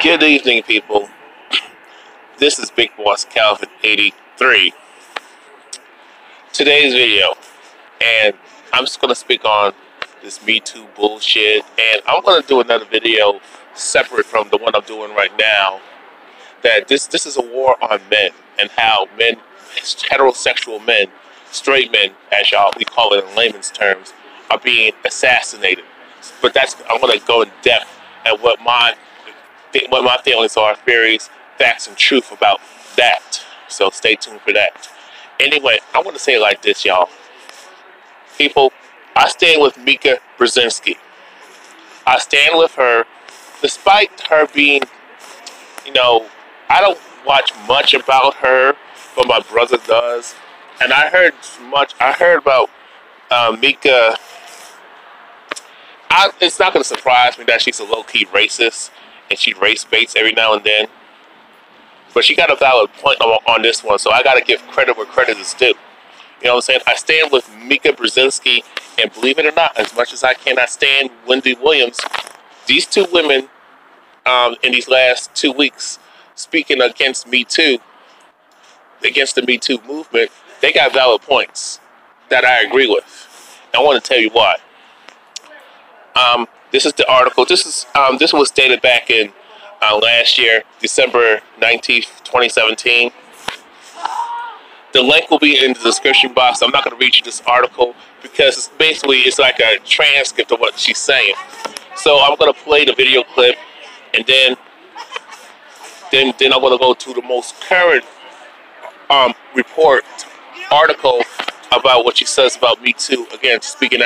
Good evening, people. This is Big Boss Calvin 83. Today's video, and I'm just going to speak on this Me Too bullshit, and I'm going to do another video separate from the one I'm doing right now, that this is a war on men, and how men, heterosexual men, straight men, as we call it in layman's terms, are being assassinated. But I'm going to go in depth at what my feelings are, theories, facts, and truth about that. So stay tuned for that. Anyway, I want to say it like this, y'all. People, I stand with Mika Brzezinski. I stand with her, despite her being, I don't watch much about her, but my brother does. And I heard about Mika. It's not going to surprise me that she's a low-key racist, and she race baits every now and then. But she got a valid point on this one, so I got to give credit where credit is due. You know what I'm saying? I stand with Mika Brzezinski, and believe it or not, as much as I cannot stand Wendy Williams, these two women in these last 2 weeks speaking against Me Too, against the Me Too movement, they got valid points that I agree with. And I want to tell you why. This is the article. This was dated back in last year, December 19th, 2017. The link will be in the description box. I'm not going to read you this article because it's like a transcript of what she's saying. So I'm going to play the video clip, and then I'm going to go to the most current article about what she says about Me Too. Again, speaking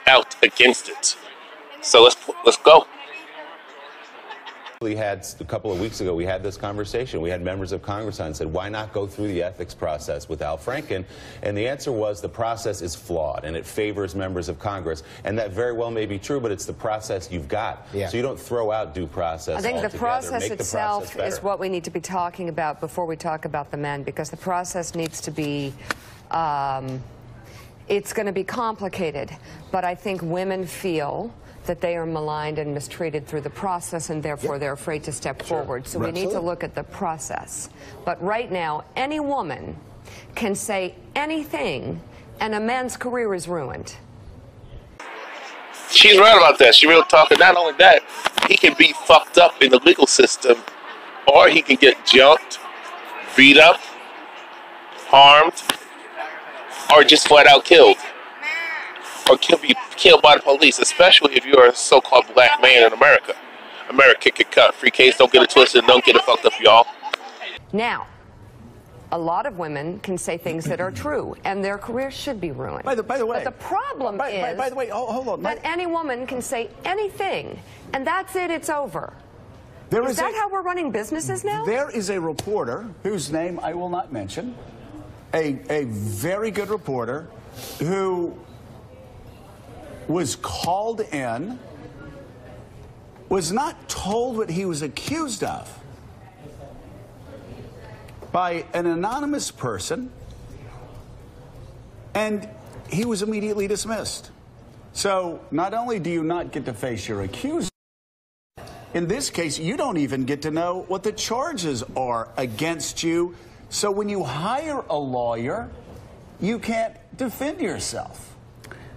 out against it. So let's go. We had a couple of weeks ago, we had this conversation. We had members of Congress on and said, why not go through the ethics process with Al Franken? And the answer was the process is flawed and it favors members of Congress. And that very well may be true, but it's the process you've got. Yeah. So you don't throw out due process I think altogether. the process itself is what we need to be talking about before we talk about the men, because the process needs to be, it's going to be complicated. But I think women feel that they are maligned and mistreated through the process, and therefore they're afraid to step forward. So we need to look at the process. But right now, any woman can say anything, and a man's career is ruined. She's right about that. She real talking. Not only that, he can be fucked up in the legal system, or he can get jumped, beat up, harmed, or just flat out killed. Or be killed by the police, especially if you're a so-called black man in America. America can cut. Free case, don't get it twisted, don't get it fucked up, y'all. Now, a lot of women can say things that are true, and their careers should be ruined. By the way, but the problem is by the way, hold on. that any woman can say anything, and that's it, it's over. Is that how we're running businesses now? There is a reporter, whose name I will not mention, a very good reporter, who was called in, was not told what he was accused of by an anonymous person, and he was immediately dismissed. So not only do you not get to face your accuser, in this case, you don't even get to know what the charges are against you. So when you hire a lawyer, you can't defend yourself.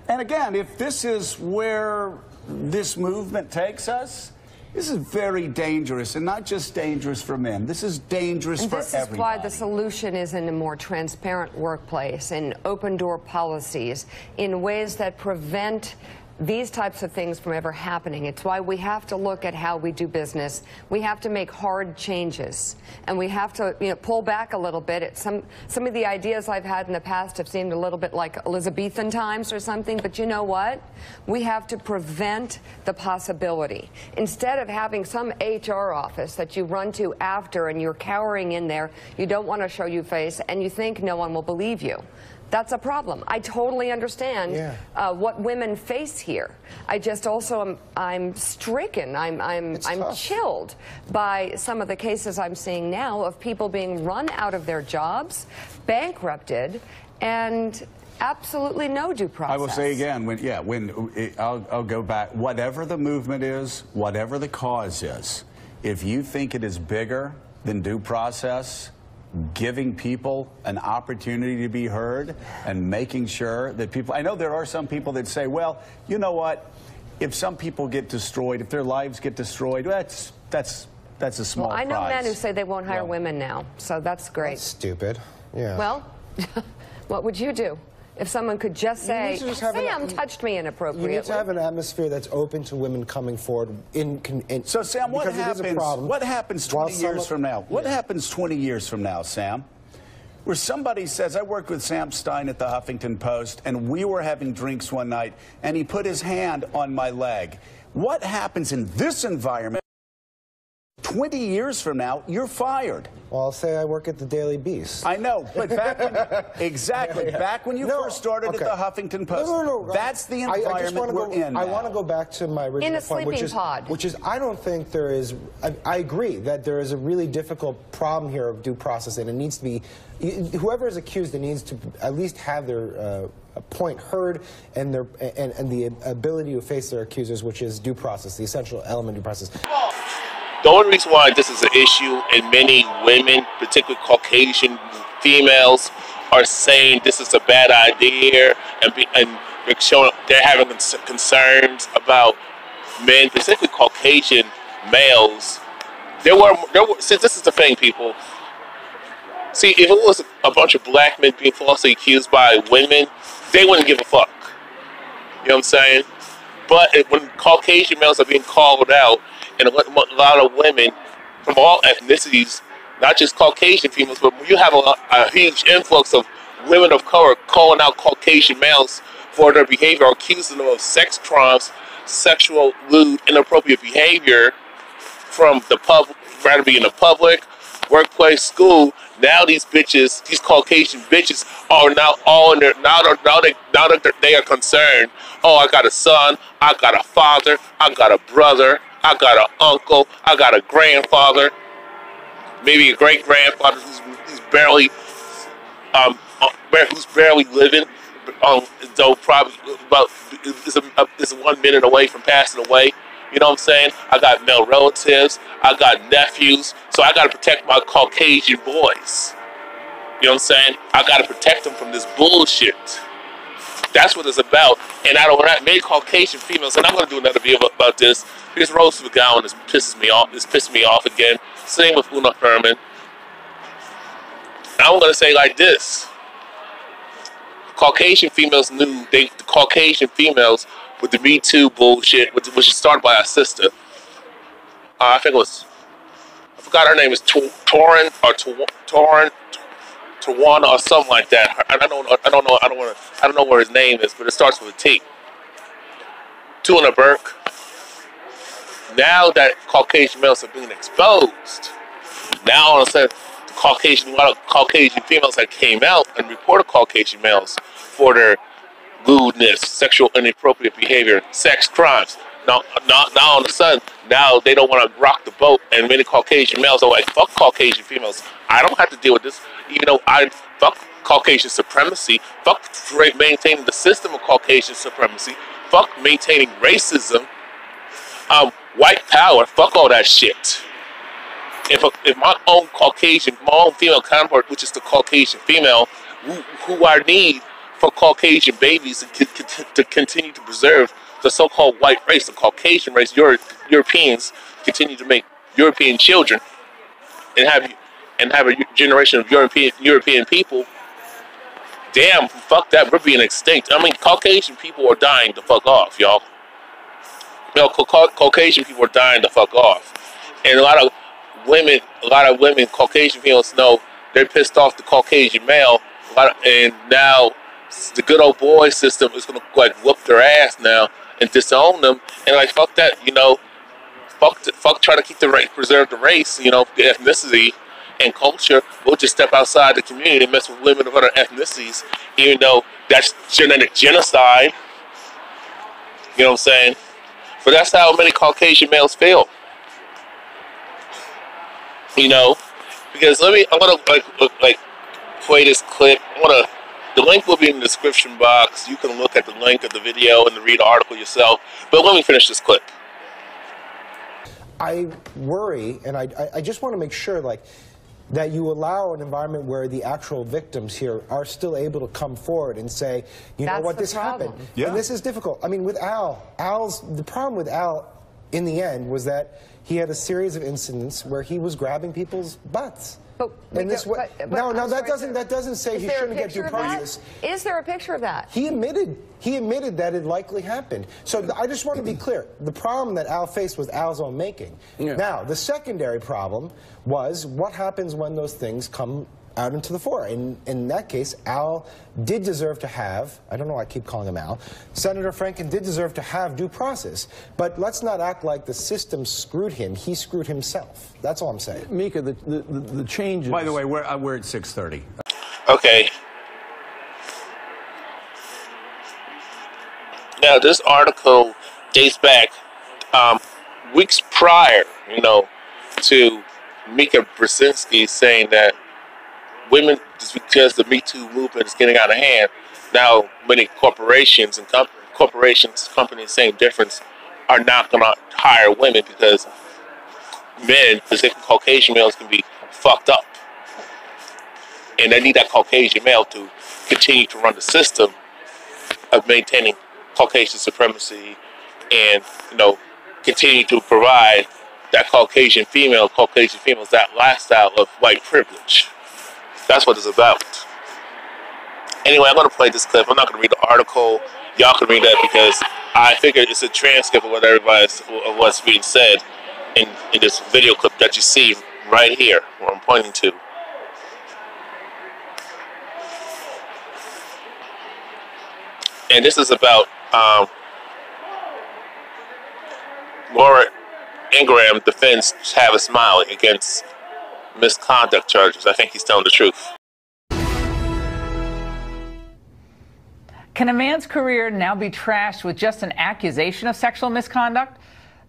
And again, if this is where this movement takes us, this is very dangerous, and not just dangerous for men. This is dangerous for everybody. This is why the solution is in a more transparent workplace, in open-door policies, in ways that prevent these types of things from ever happening. It's why we have to look at how we do business. We have to make hard changes, and we have to pull back a little bit. Some of the ideas I've had in the past have seemed a little bit like Elizabethan times or something, but you know what? We have to prevent the possibility. Instead of having some HR office that you run to after and you're cowering in there, you don't want to show your face, and you think no one will believe you. That's a problem. I totally understand what women face here. I just also I'm stricken. I'm chilled by some of the cases I'm seeing now of people being run out of their jobs, bankrupted, and absolutely no due process. I will say again, I'll go back. Whatever the movement is, whatever the cause is, if you think it is bigger than due process, giving people an opportunity to be heard and making sure that people, I know there are some people that say, well, you know what, if some people get destroyed, if their lives get destroyed, that's a small Well, I know prize. men who say they won't hire women now, so that's great. That's stupid. Yeah. Well, what would you do if someone could just say, Sam touched me inappropriately? You need to have an atmosphere that's open to women coming forward. So, Sam, what happens 20 years from now? What happens 20 years from now, Sam? Where somebody says, I worked with Sam Stein at the Huffington Post, and we were having drinks one night, and he put his hand on my leg. What happens in this environment? 20 years from now, you're fired. Well, I'll say I work at the Daily Beast. I know, but back when, back when you first started at the Huffington Post, that's the environment we're in. I want to go back to my original point, which is I don't think there is. I agree that there is a really difficult problem here of due process, and it needs to be. Whoever is accused, it needs to at least have their point heard and the ability to face their accusers, which is due process, the essential element of due process. The only reason why this is an issue, and many women, particularly Caucasian females, are saying this is a bad idea, and showing they're having concerns about men, particularly Caucasian males. There were since this is the thing, people. See, if it was a bunch of black men being falsely accused by women, they wouldn't give a fuck. You know what I'm saying? But when Caucasian males are being called out, and a lot of women from all ethnicities, not just Caucasian females, but you have a huge influx of women of color calling out Caucasian males for their behavior, accusing them of sex crimes, sexual, lewd, inappropriate behavior from the public, rather be in the public, workplace, school. Now these bitches, these Caucasian bitches, are now all in their, now that they are concerned. Oh, I got a son, I got a father, I got a brother, I got an uncle, I got a grandfather, maybe a great grandfather who's barely living, though probably about is 1 minute away from passing away. You know what I'm saying? I got male relatives, I got nephews, so I got to protect my Caucasian boys. You know what I'm saying? I got to protect them from this bullshit. That's what it's about. And I don't want many Caucasian females, and I'm going to do another video about this. This Rose McGowan pisses me off. It's pissing me off again. Same with Una Thurman. I'm going to say like this. Caucasian females knew, the Caucasian females with the Me Too bullshit, which was started by our sister. I think it was, I forgot her name is Tawana or something like that. I don't know where his name is, but it starts with a T. Tuna Burke. Now that Caucasian males are being exposed, now all of a sudden a lot of Caucasian females that came out and reported Caucasian males for their lewdness, sexual inappropriate behavior, sex crimes. Now all of a sudden, now they don't want to rock the boat, and many Caucasian males are like, fuck Caucasian females. I don't have to deal with this, even though I fuck Caucasian supremacy, fuck maintaining the system of Caucasian supremacy, fuck maintaining racism, white power, fuck all that shit. If my own female counterpart, which is the Caucasian female, who I need for Caucasian babies to continue to preserve the so-called white race, the Caucasian race, Europeans continue to make European children and have a generation of European people. Damn, fuck that, we're being extinct. I mean, Caucasian people are dying to fuck off, y'all. You know, Caucasian people are dying to fuck off. And a lot of women, Caucasian females know they're pissed off the Caucasian male, and now the good old boy system is gonna like whoop their ass now and disown them, and like fuck that, you know, fuck try to keep the race, preserve the race, you know, the ethnicity and culture. We'll just step outside the community and mess with women of other ethnicities, even though that's genetic genocide. You know what I'm saying? But that's how many Caucasian males feel. You know, because I'm gonna like play this clip. The link will be in the description box. You can look at the link of the video and read the article yourself. But let me finish this clip. I worry, and I just want to make sure, like, that you allow an environment where the actual victims here are still able to come forward and say, you know what, this happened. Yeah. And this is difficult. I mean, with the problem with Al in the end was that he had a series of incidents where he was grabbing people's butts. But that doesn't say he shouldn't get due process. Is there a picture of that? He admitted that it likely happened. So I just want to be clear. The problem that Al faced was Al's own making. Yeah. Now, the secondary problem was what happens when those things come out into the fore. In that case, Al did deserve to have, I don't know why I keep calling him Al, Senator Franken did deserve to have due process. But let's not act like the system screwed him. He screwed himself. That's all I'm saying. Mika, the changes... By the way, we're at 6:30. Okay. Now, this article dates back weeks prior, to Mika Brzezinski saying that women, just because the Me Too movement is getting out of hand, now many corporations and companies, same difference, are not going to hire women because men, particularly Caucasian males, can be fucked up. And they need that Caucasian male to continue to run the system of maintaining Caucasian supremacy and, continue to provide that Caucasian females, that lifestyle of white privilege. That's what it's about. Anyway, I'm going to play this clip. I'm not going to read the article. Y'all can read that because I figured it's a transcript of what's being said in this video clip that you see right here, where I'm pointing to. And this is about Laura Ingraham defends Tavis Smiley against misconduct charges. I think he's telling the truth. Can a man's career now be trashed with just an accusation of sexual misconduct?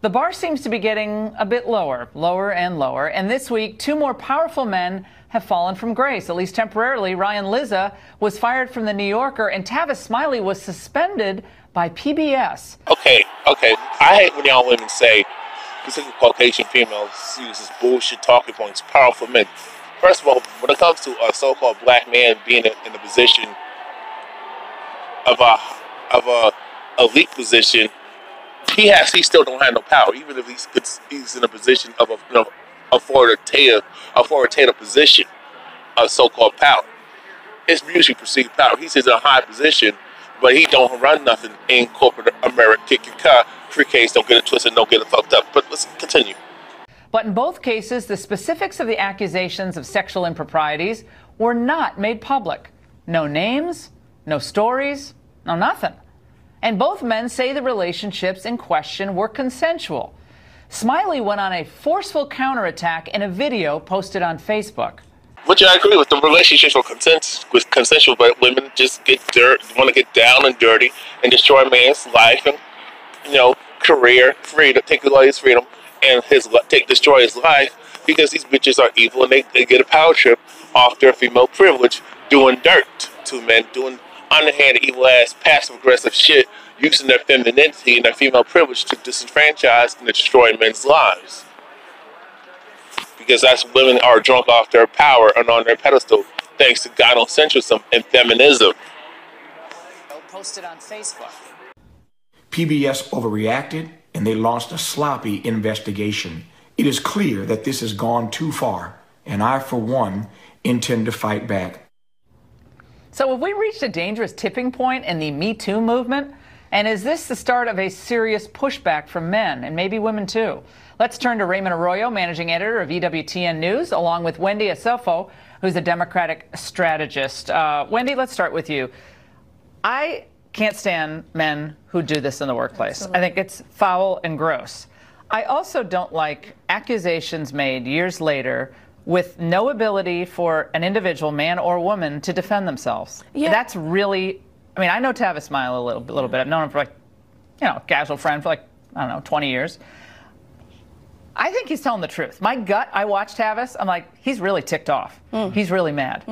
The bar seems to be getting a bit lower and lower. And this week, two more powerful men have fallen from grace, at least temporarily. Ryan Lizza was fired from The New Yorker, and Tavis Smiley was suspended by PBS. Okay. I hate when y'all women say, particularly Caucasian females use this bullshit talking points, powerful men. First of all, when it comes to a so-called black man being in a position of a elite position, he still don't have no power, even if he's in a position of a authoritative position of so-called power. It's usually perceived power. He's in a high position, but he don't run nothing in corporate America. Kick your car, free case, don't get it twisted, don't get it fucked up. But let's continue. But in both cases, the specifics of the accusations of sexual improprieties were not made public. No names, no stories, no nothing. And both men say the relationships in question were consensual. Smiley went on a forceful counterattack in a video posted on Facebook. Which I agree with. The relationships were consensual, but women just want to get down and dirty and destroy a man's life and, career, freedom, take away his freedom and destroy his life because these bitches are evil and they get a power trip off their female privilege, doing dirt to men, doing underhanded, evil-ass, passive-aggressive shit, using their femininity and their female privilege to disenfranchise and destroy men's lives. Because that's women are drunk off their power and on their pedestal, thanks to gynocentrism and feminism. Posted on Facebook. PBS overreacted and they launched a sloppy investigation. It is clear that this has gone too far, and I, for one, intend to fight back. So have we reached a dangerous tipping point in the Me Too movement? And is this the start of a serious pushback from men and maybe women too? Let's turn to Raymond Arroyo, managing editor of EWTN News, along with Wendy Asofo, who's a Democratic strategist. Wendy, let's start with you. I can't stand men who do this in the workplace. Absolutely. I think it's foul and gross. I also don't like accusations made years later with no ability for an individual, man or woman, to defend themselves. Yeah. That's really, I know Tavis Smiley a little bit. I've known him for a casual friend for 20 years. I think he's telling the truth. My gut, I watched Tavis, I'm like, he's really ticked off. He's really mad.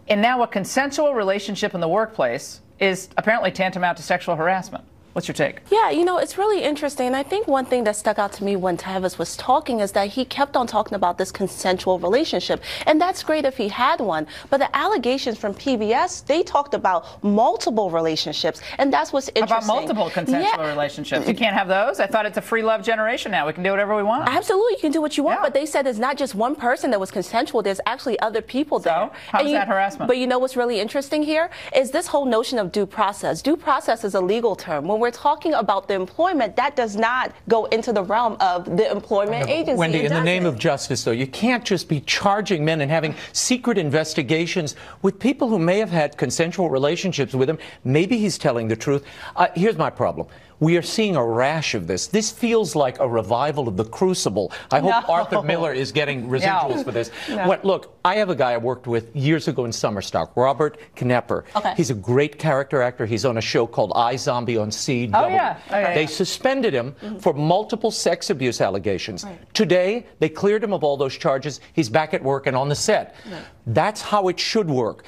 And now a consensual relationship in the workplace is apparently tantamount to sexual harassment. What's your take? Yeah, you know, it's really interesting. And I think one thing that stuck out to me when Tavis was talking is that he kept on talking about this consensual relationship. And that's great if he had one. But the allegations from PBS, they talked about multiple relationships. And that's what's interesting. About multiple consensual relationships. You can't have those? I thought it's a free love generation now. We can do whatever we want. Absolutely, you can do what you want. But they said it's not just one person that was consensual. There's actually other people there. So, how's that harassment? But you know what's really interesting here is this whole notion of due process. Due process is a legal term. When we're talking about the employment, that does not go into the realm of the employment agency. Wendy, in the name of justice, though, you can't just be charging men and having secret investigations with people who may have had consensual relationships with him. Maybe he's telling the truth. Here's my problem. We are seeing a rash of this. This feels like a revival of The Crucible. I hope Arthur Miller is getting residuals for this. Look, I have a guy I worked with years ago in Summerstock, Robert Knepper. He's a great character actor. He's on a show called iZombie on CW. They suspended him for multiple sex abuse allegations. Today, they cleared him of all those charges. He's back at work and on the set. That's how it should work.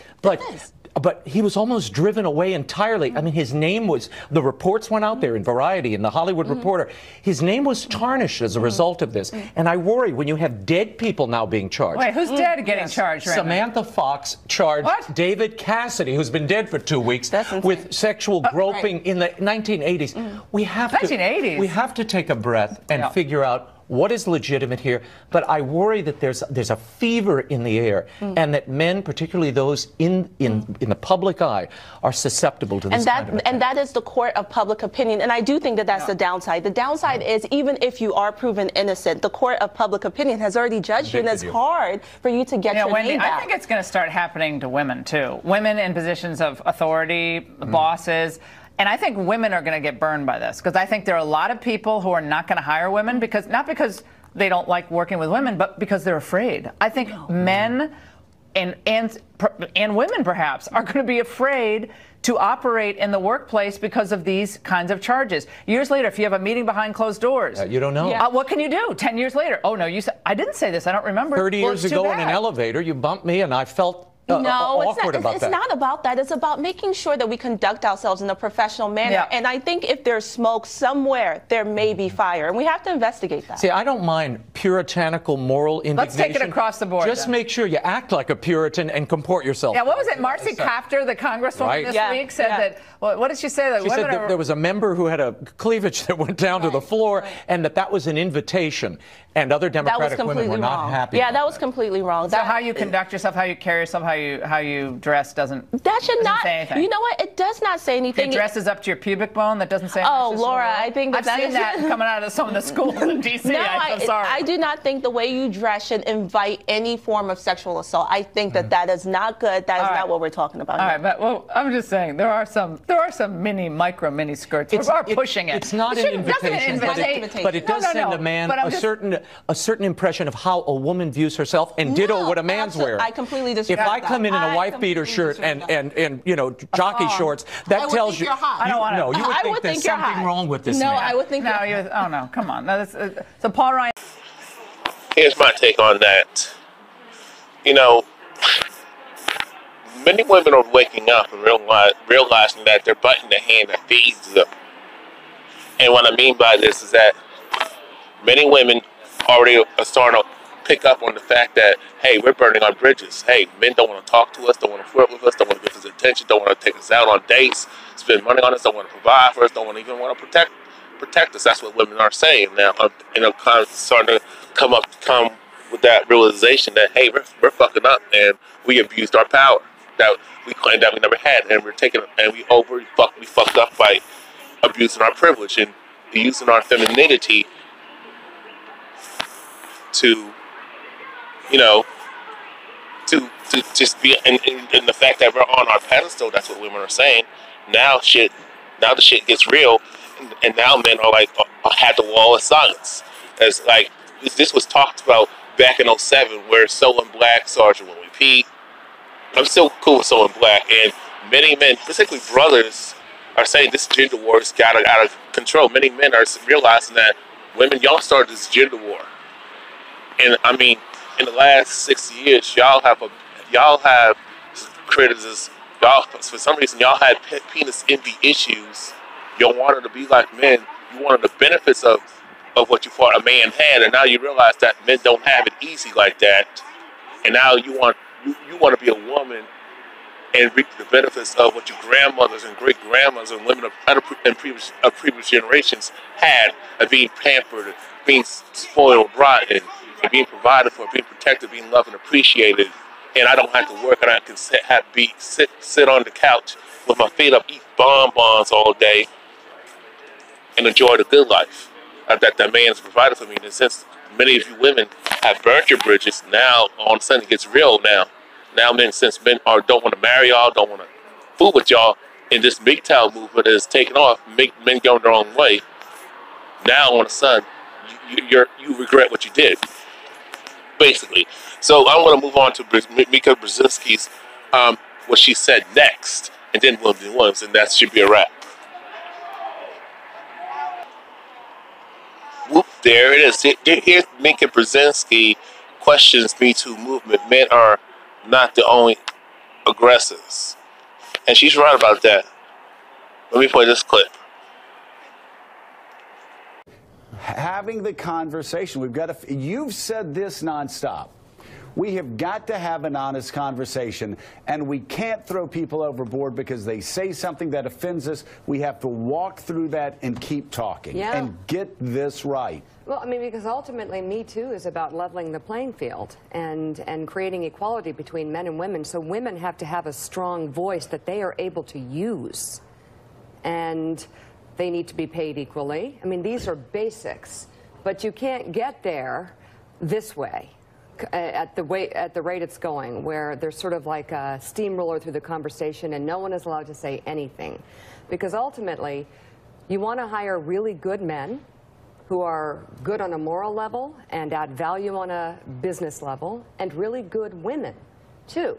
But he was almost driven away entirely. I mean, his name was, the reports went out there in Variety and the Hollywood Reporter. His name was tarnished as a result of this. And I worry when you have dead people now being charged. Wait, who's dead getting charged right Samantha Fox charged David Cassidy, who's been dead for 2 weeks, with sexual groping in the 1980s. We have 1980s? We have to take a breath and figure out what is legitimate here, but I worry that there's a fever in the air, and that men, particularly those in the public eye, are susceptible to this kind of attack. And that is the court of public opinion, and I do think that that's the downside. The downside is even if you are proven innocent, the court of public opinion has already judged you, and it's hard for you to get your Wendy, name back. I think it's going to start happening to women too. Women in positions of authority, bosses. And I think women are going to get burned by this, because I think there are a lot of people who are not going to hire women, because not because they don't like working with women, but because they're afraid. I think men and women perhaps are going to be afraid to operate in the workplace because of these kinds of charges. Years later, if you have a meeting behind closed doors, you don't know. What can you do? 10 years later, oh no, you said I didn't say this. I don't remember. 30 years ago in an elevator, you bumped me, and I felt awkward about that. It's not about that. It's about making sure that we conduct ourselves in a professional manner. And I think if there's smoke somewhere, there may be fire. And we have to investigate that. See, I don't mind puritanical moral indignation. Let's take it across the board. Just make sure you act like a Puritan and comport yourself. Yeah, what was it? Marcy Kaptur, the congresswoman this week, said that, what did she say? She said that there was a member who had a cleavage that went down to the floor, and that was an invitation. And other Democratic women were not happy. Yeah, that was completely wrong. So how you conduct yourself, how you carry yourself, how you dress doesn't say anything. You know what? It does not say anything. If your dress is up to your pubic bone, that doesn't say anything. Oh, Laura, I think I've seen that coming out of some of the schools in D.C. I'm sorry. I do not think the way you dress should invite any form of sexual assault. I think that is not good. That is not what we're talking about. All right, but I'm just saying there are some mini skirts who are pushing it. It's not an invitation, but it does send a man a certain impression of how a woman views herself, and ditto what a man's wearing. I completely disagree. If I come in a wife beater shirt and jockey shorts, that tells you. I don't want to. No, you would think there's something wrong with this man. No, I would think. Oh no, come on. So Paul Ryan. Here's my take on that. You know, many women are waking up and realizing that they're biting the hand that feeds them. And what I mean by this is that many women already are starting to pick up on the fact that, hey, we're burning our bridges. Hey, men don't want to talk to us, don't want to flirt with us, don't want to give us attention, don't want to take us out on dates, spend money on us, don't want to provide for us, don't even want to protect us. That's what women are saying now. Kind of starting to come with that realization that, hey, we're fucking up, and we abused our power that we claimed that we never had, and we fucked up by abusing our privilege and using our femininity to just be in the fact that we're on our pedestal. That's what women are saying. Now the shit gets real, and now men are like had the wall of silence. As like this was talked about back in 2007, where Solon Black, Sergeant Willie Pete. I'm still cool with Solon Black, and many men, particularly brothers, are saying this gender war has got out of control. Many men are realizing that women, y'all started this gender war. And I mean, in the last 6 years, y'all have created this. For some reason, y'all had penis envy issues You wanted to be like men. You wanted the benefits of what you thought a man had, and now you realize that men don't have it easy like that. And now you want to be a woman and reap the benefits of what your grandmothers and great grandmothers and women of previous generations had, of being pampered, being spoiled rotten, and being provided for, being protected, being loved and appreciated. And I don't have to work, and I can sit on the couch with my feet up, eat bonbons all day, and enjoy the good life that man has provided for me. And since many of you women have burnt your bridges, now all of a sudden it gets real now. Now since men don't want to marry y'all, don't want to fool with y'all, and this MGTOW movement is taking off, make men go their own way. Now all of a sudden, you regret what you did, basically. So I'm going to move on to Mika Brzezinski's what she said next, and then Wendy Williams, and that should be a wrap. Whoop, there it is. Here's Mika Brzezinski questions Me Too movement. Men are not the only aggressors. And she's right about that. Let me play this clip. Having the conversation, you've said this nonstop. We have got to have an honest conversation, and we can't throw people overboard because they say something that offends us. We have to walk through that and keep talking and get this right. Well, I mean, because ultimately Me Too is about leveling the playing field and creating equality between men and women. So women have to have a strong voice that they are able to use. And they need to be paid equally. I mean, these are basics. But you can't get there this way. At the rate it's going, where there's sort of like a steamroller through the conversation and no one is allowed to say anything. Because ultimately, you want to hire really good men who are good on a moral level and add value on a business level, and really good women, too.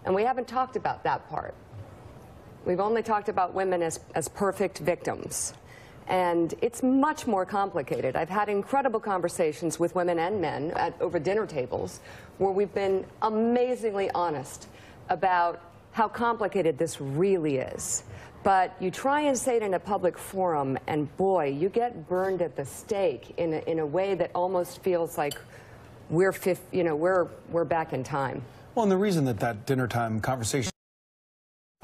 And we haven't talked about that part. We've only talked about women as perfect victims. And it's much more complicated. I've had incredible conversations with women and men over dinner tables where we've been amazingly honest about how complicated this really is. But you try and say it in a public forum, and boy, you get burned at the stake in a way that almost feels like we're back in time. Well, and the reason that dinner time conversation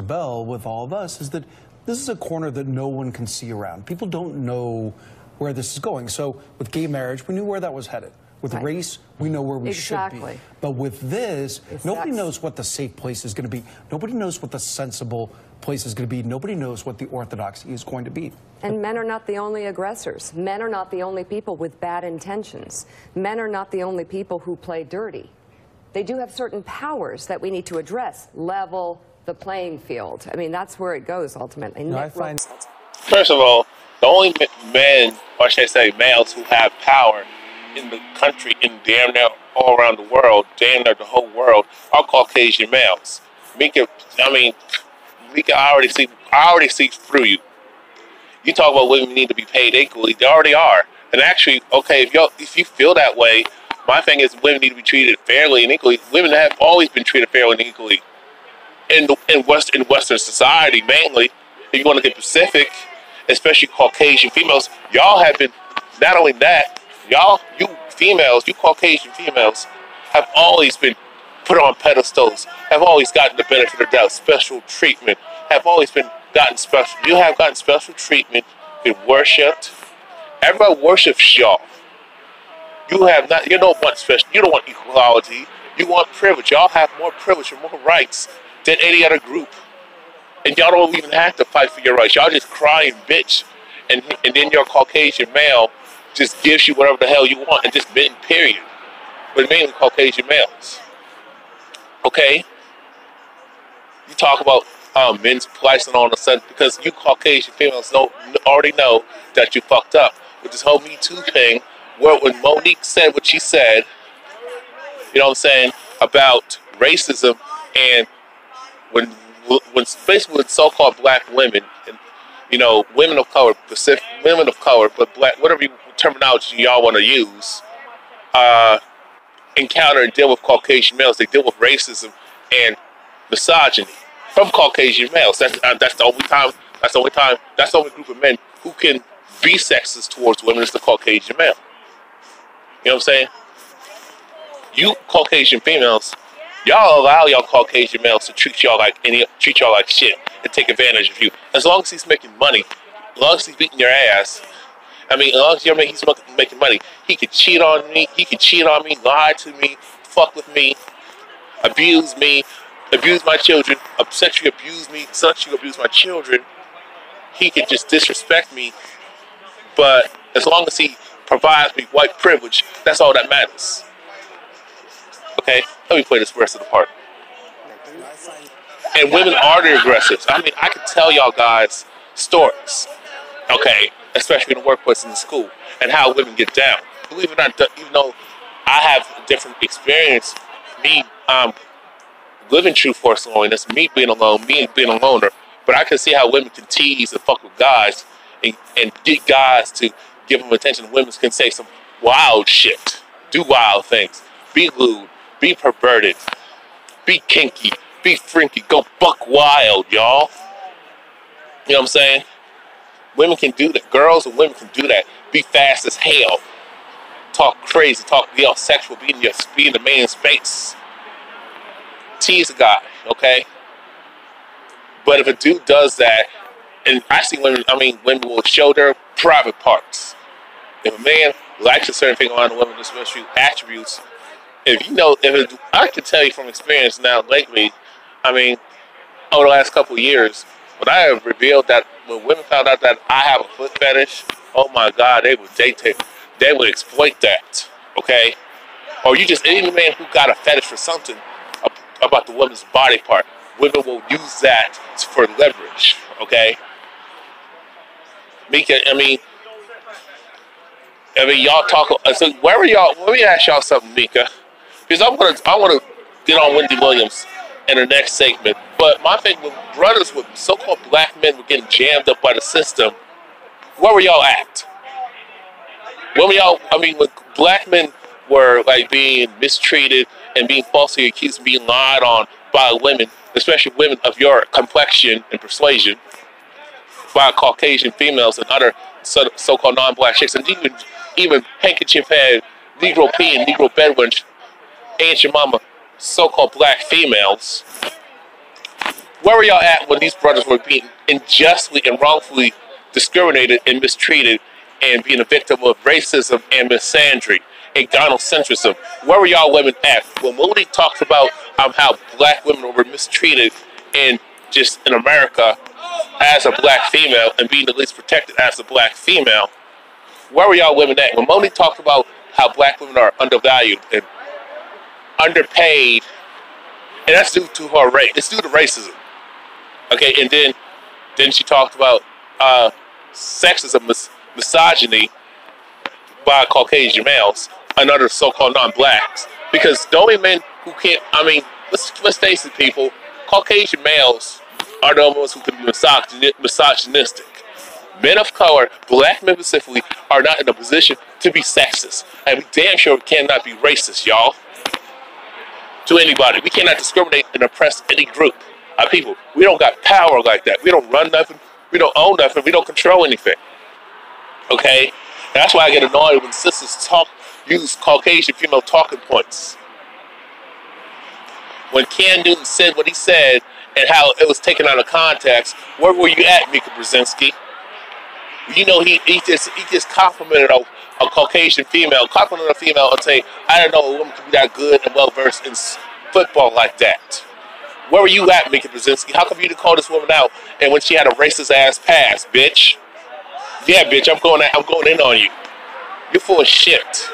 bell with all of us is that this is a corner that no one can see around. People don't know where this is going. So with gay marriage, we knew where that was headed. With race, we know where we should be. But with this, nobody knows what the safe place is going to be. Nobody knows what the sensible place is going to be. Nobody knows what the orthodoxy is going to be. And men are not the only aggressors. Men are not the only people with bad intentions. Men are not the only people who play dirty. They do have certain powers that we need to address. Level the playing field. I mean, that's where it goes ultimately. No, first of all, the only men, or should I say males, who have power in the country, in damn near all around the world, damn near the whole world, are Caucasian males. Mika, I already see through you. You talk about women need to be paid equally. They already are. And actually, okay, if you feel that way, my thing is women need to be treated fairly and equally. Women have always been treated fairly and equally. In Western society, mainly, if you want to get specific, especially Caucasian females, y'all have been, not only that, you Caucasian females, have always been put on pedestals, have always gotten the benefit of that special treatment, you have gotten special treatment, been worshipped. Everybody worships y'all. You don't want equality, you want privilege. Y'all have more privilege and more rights than any other group. And y'all don't even have to fight for your rights. Y'all just cry and bitch, and then your Caucasian male just gives you whatever the hell you want, and just men, period. But mainly Caucasian males. Okay? You talk about men's splicing on the sun, because you Caucasian females already know that you fucked up. With this whole Me Too thing, where when Monique said what she said, you know what I'm saying, about racism, and when basically with so-called black women, and women of color, but black, whatever terminology y'all want to use, encounter and deal with Caucasian males, they deal with racism and misogyny from Caucasian males. That's the only time That's the only time. That's the only group of men who can be sexist towards women is the Caucasian male. You know what I'm saying? You Caucasian females, y'all allow y'all Caucasian males to treat y'all like shit and take advantage of you. As long as he's making money, as long as he's beating your ass. I mean, as long as he's making money, he can cheat on me. He can cheat on me, lie to me, fuck with me, abuse my children, sexually abuse my children. He can just disrespect me. But as long as he provides me white privilege, that's all that matters. Okay, let me play this rest of the part. And women are the aggressors. I mean, I can tell y'all guys stories, okay, especially in the workplace and in school, and how women get down. Believe it or not, even though I have a different experience, me living true force loneliness, me being alone, me being a loner, but I can see how women can tease and fuck with guys and get guys to give them attention. Women can say some wild shit, do wild things, be lewd, be perverted, be kinky, be freaky, go buck wild, y'all. You know what I'm saying? Women can do that. Girls and women can do that. Be fast as hell. Talk crazy, be all sexual, be in the man's face. Tease a guy, okay? But if a dude does that, and I see women will show their private parts. If a man likes a certain thing on a woman's attributes, I can tell you from experience now lately, over the last couple of years, when I have revealed that when women found out that I have a foot fetish, oh my God, they would exploit that, okay? Or any man who got a fetish for something about the woman's body part, women will use that for leverage, okay? Mika, y'all talk. So where are y'all? Let me ask y'all something, Mika, because I want to get on Wendy Williams in the next segment. But my thing with brothers, with so-called black men, were getting jammed up by the system. Where were y'all at? When black men were like being mistreated and being falsely accused of being lied on by women, especially women of your complexion and persuasion, by Caucasian females and other so-called non-black chicks, and even handkerchief-head, Negro P and Negro Bedouin, Aunt your mama, so-called black females. Where were y'all at when these brothers were being unjustly and wrongfully discriminated and mistreated and being a victim of racism and misandry and gynocentrism? Where were y'all women at when Moody talks about how black women were mistreated in America as a black female and being the least protected as a black female? Where were y'all women at when Moody talked about how black women are undervalued and underpaid, and that's due to her race? It's due to racism, okay? And then she talked about sexism, misogyny by Caucasian males and other so-called non-blacks, because the only men who can't, let's face it, people, Caucasian males are the ones who can be misogynistic. Men of color, black men specifically, are not in a position to be sexist. And we damn sure cannot be racist, y'all. To anybody. We cannot discriminate and oppress any group of people. We don't got power like that. We don't run nothing. We don't own nothing. We don't control anything. Okay? And that's why I get annoyed when sisters use Caucasian female talking points. When Ken Newton said what he said and how it was taken out of context, where were you at, Mika Brzezinski? You know, he just complimented a Caucasian female, complimented a female and say, I don't know a woman could be that good and well versed in football like that. Where were you at, Mika Brzezinski? How come you didn't call this woman out and when she had a racist ass pass, bitch? Yeah, bitch, I'm going in on you. You're full of shit.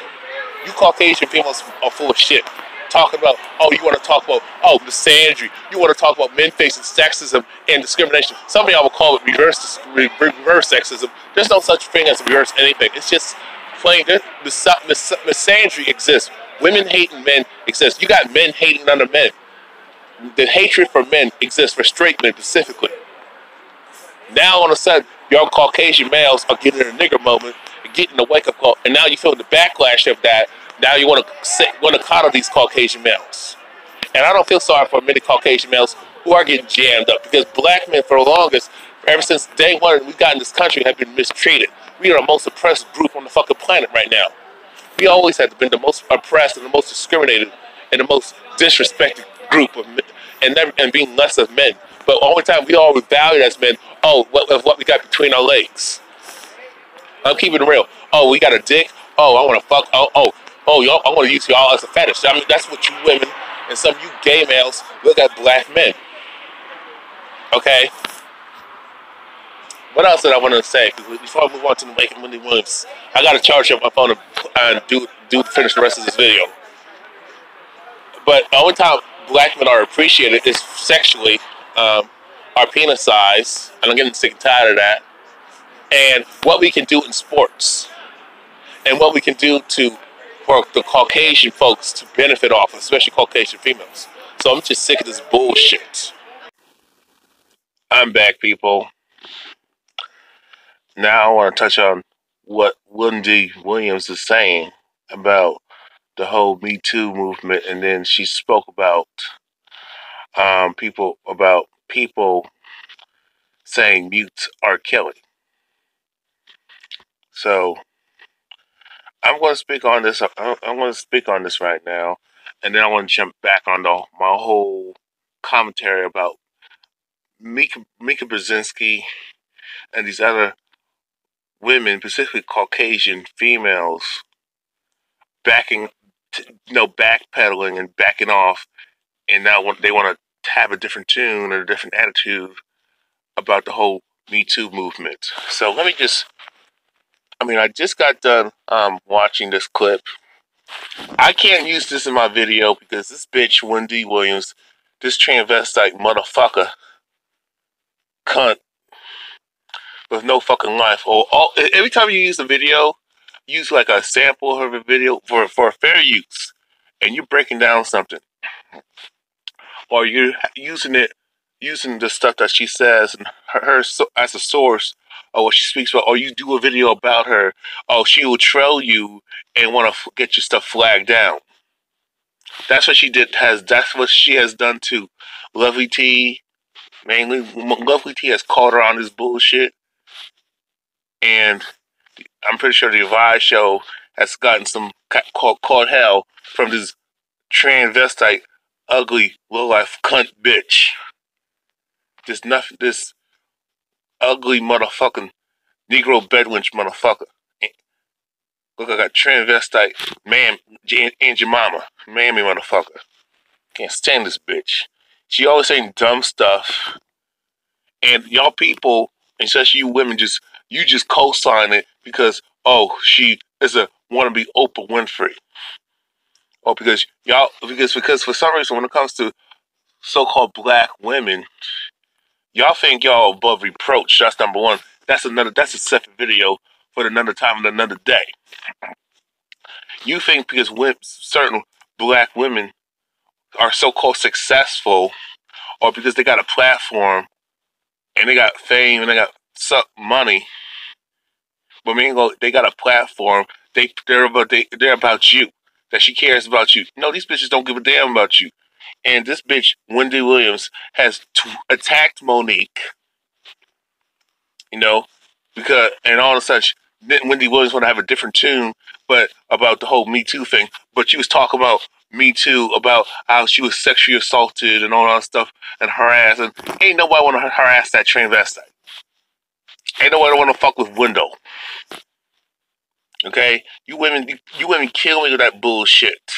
You Caucasian females are full of shit. Talking about, you want to talk about, misandry. You want to talk about men facing sexism and discrimination. Some of y'all will call it reverse sexism. There's no such thing as reverse anything. It's just plain, misandry exists. Women hating men exists. You got men hating other men. The hatred for men exists for straight men specifically. Now all of a sudden, y'all Caucasian males are getting a nigger moment and getting a wake-up call, and now you feel the backlash of that. Now you want to coddle these Caucasian males. And I don't feel sorry for many Caucasian males who are getting jammed up, because black men for the longest ever since day one we got in this country, have been mistreated. We are the most oppressed group on the fucking planet right now. We always have been the most oppressed and the most discriminated and the most disrespected group of men, and being less of men. But the only time we all were valued as men, oh, what we got between our legs. I'm keeping it real. Oh, we got a dick. Oh, I want to fuck. Oh, y'all, I want to use y'all as a fetish. I mean, that's what you women and some of you gay males look at black men. Okay? What else did I want to say? Before I move on to the Wendy Williams, I got to charge up my phone and finish the rest of this video. But the only time black men are appreciated is sexually, our penis size, and I'm getting sick and tired of that, and what we can do in sports, and what we can do for the Caucasian folks to benefit off, especially Caucasian females. So I'm just sick of this bullshit. I'm back, people. Now I want to touch on what Wendy Williams is saying about the whole Me Too movement, and then she spoke about people saying mutes are killing. So I'm going to speak on this. I'm going to speak on this right now, and then I want to jump back on my whole commentary about Mika Brzezinski and these other women, specifically Caucasian females, backpedaling and backing off, and now they want to have a different tune or a different attitude about the whole Me Too movement. So I just got done watching this clip. I can't use this in my video because this bitch Wendy Williams, this transvestite motherfucker, cunt with no fucking life. Every time you use a video, use like a sample of a video for fair use, and you're breaking down something, or you're using the stuff that she says and her as a source of what she speaks about, or you do a video about her, she will trail you and want to get your stuff flagged down. That's what she did. That's what she has done to Lovely T. Mainly, Lovely T has called her on this bullshit, and I'm pretty sure the Vibe show has gotten some called hell from this transvestite, ugly, low-life cunt bitch. This ugly motherfucking Negro bedwench motherfucker. Look like a transvestite man, and your mama, mammy motherfucker. Can't stand this bitch. She always saying dumb stuff, and y'all people, especially you women, just co-sign it because she is a wannabe Oprah Winfrey, or because for some reason when it comes to so-called black women, y'all think y'all above reproach. That's number one. That's a separate video for another time and another day. You think because certain black women are so-called successful, or because they got a platform and they got fame and they got money, but they got a platform. They're about you. That she cares about you. No, these bitches don't give a damn about you. And this bitch Wendy Williams has attacked Monique. Because and all of a sudden, Wendy Williams want to have a different tune, but about the whole Me Too thing. But she was talking about Me Too, about how she was sexually assaulted and all that stuff and harassed. And ain't nobody want to harass that transvestite. Ain't nobody want to fuck with Window. Okay, you women kill me with that bullshit.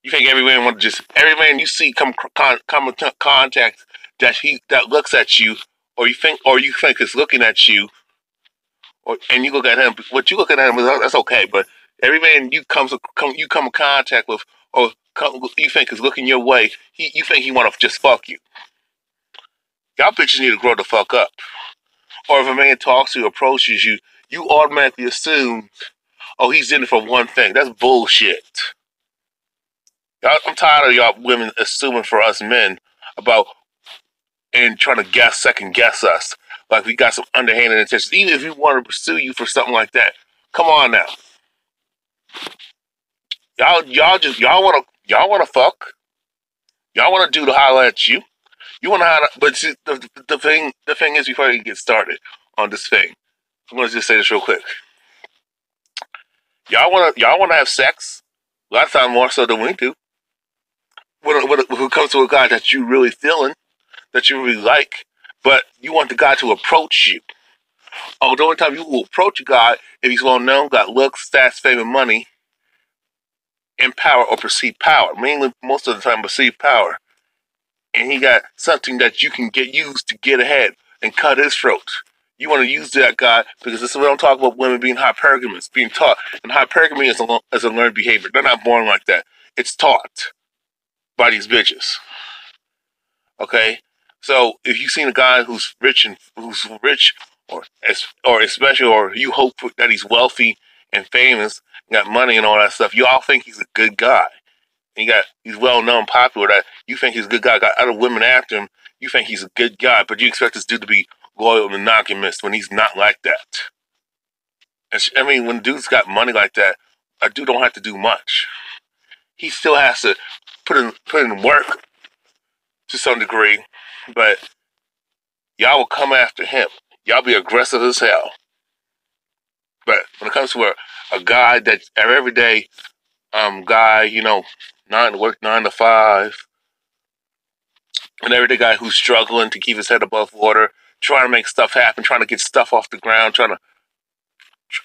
You think every man you see come into contact that looks at you, or you think is looking at you, and you look at him. What you look at him, that's okay. But every man you come in contact with, or you think is looking your way, you think he want to just fuck you. Y'all bitches need to grow the fuck up. Or if a man talks to you, approaches you, you automatically assume, he's in it for one thing. That's bullshit. I'm tired of y'all women assuming for us men about and trying to second guess us like we got some underhanded intentions. Even if we want to pursue you for something like that, come on now. Y'all want to fuck. Y'all want to do the holler at you. You want to hide, but see, the thing is, before you get started on this thing, I'm going to just say this real quick. Y'all want to have sex a lot of times more so than we do. When it comes to a guy that you really feeling, that you really like, but you want the guy to approach you. Oh, the only time you will approach a guy if he's well known, got looks, stats, fame, and money, and power or perceived power. Mainly, most of the time, perceived power. And he got something that you can get used to get ahead and cut his throat. You want to use that guy because this is what I'm talking about, women being hypergamous, being taught. And hypergamy is a learned behavior. They're not born like that. It's taught by these bitches. Okay? So if you've seen a guy who's rich or especially, or you hope that he's wealthy and famous, got money and all that stuff, you all think he's a good guy. He's well known, popular, that you think he's a good guy, got other women after him, you think he's a good guy, but you expect this dude to be loyal and monogamous when he's not like that. And I mean, when dudes got money like that, a dude don't have to do much. He still has to put in work to some degree, but y'all will come after him. Y'all be aggressive as hell. But when it comes to a guy that everyday guy, 9 to 5, an everyday guy who's struggling to keep his head above water, trying to make stuff happen, trying to get stuff off the ground, trying to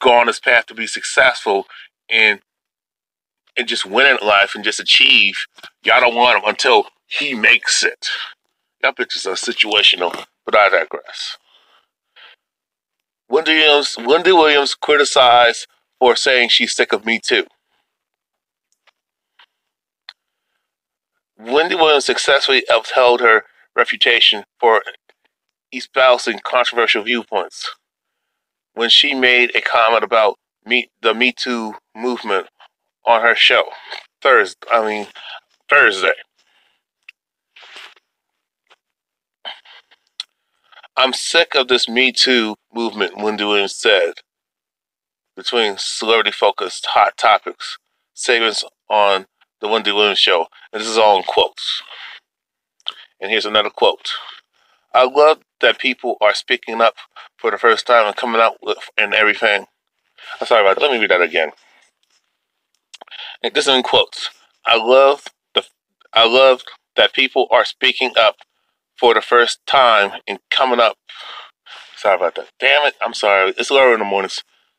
go on his path to be successful and just win in life and just achieve. Y'all don't want him until he makes it. Y'all bitches are situational, but I digress. Wendy Williams criticized for saying she's sick of Me Too. Wendy Williams successfully upheld her reputation for espousing controversial viewpoints when she made a comment about the Me Too movement on her show Thursday. I'm sick of this Me Too movement, Wendy Williams said, between celebrity-focused hot topics, segments on the Wendy Williams Show. And this is all in quotes. And here's another quote. I love that people are speaking up for the first time and coming out with and everything. I'm sorry about that. Let me read that again. And this is in quotes. I love that people are speaking up for the first time and coming up. Sorry about that. Damn it. I'm sorry. It's early in the morning,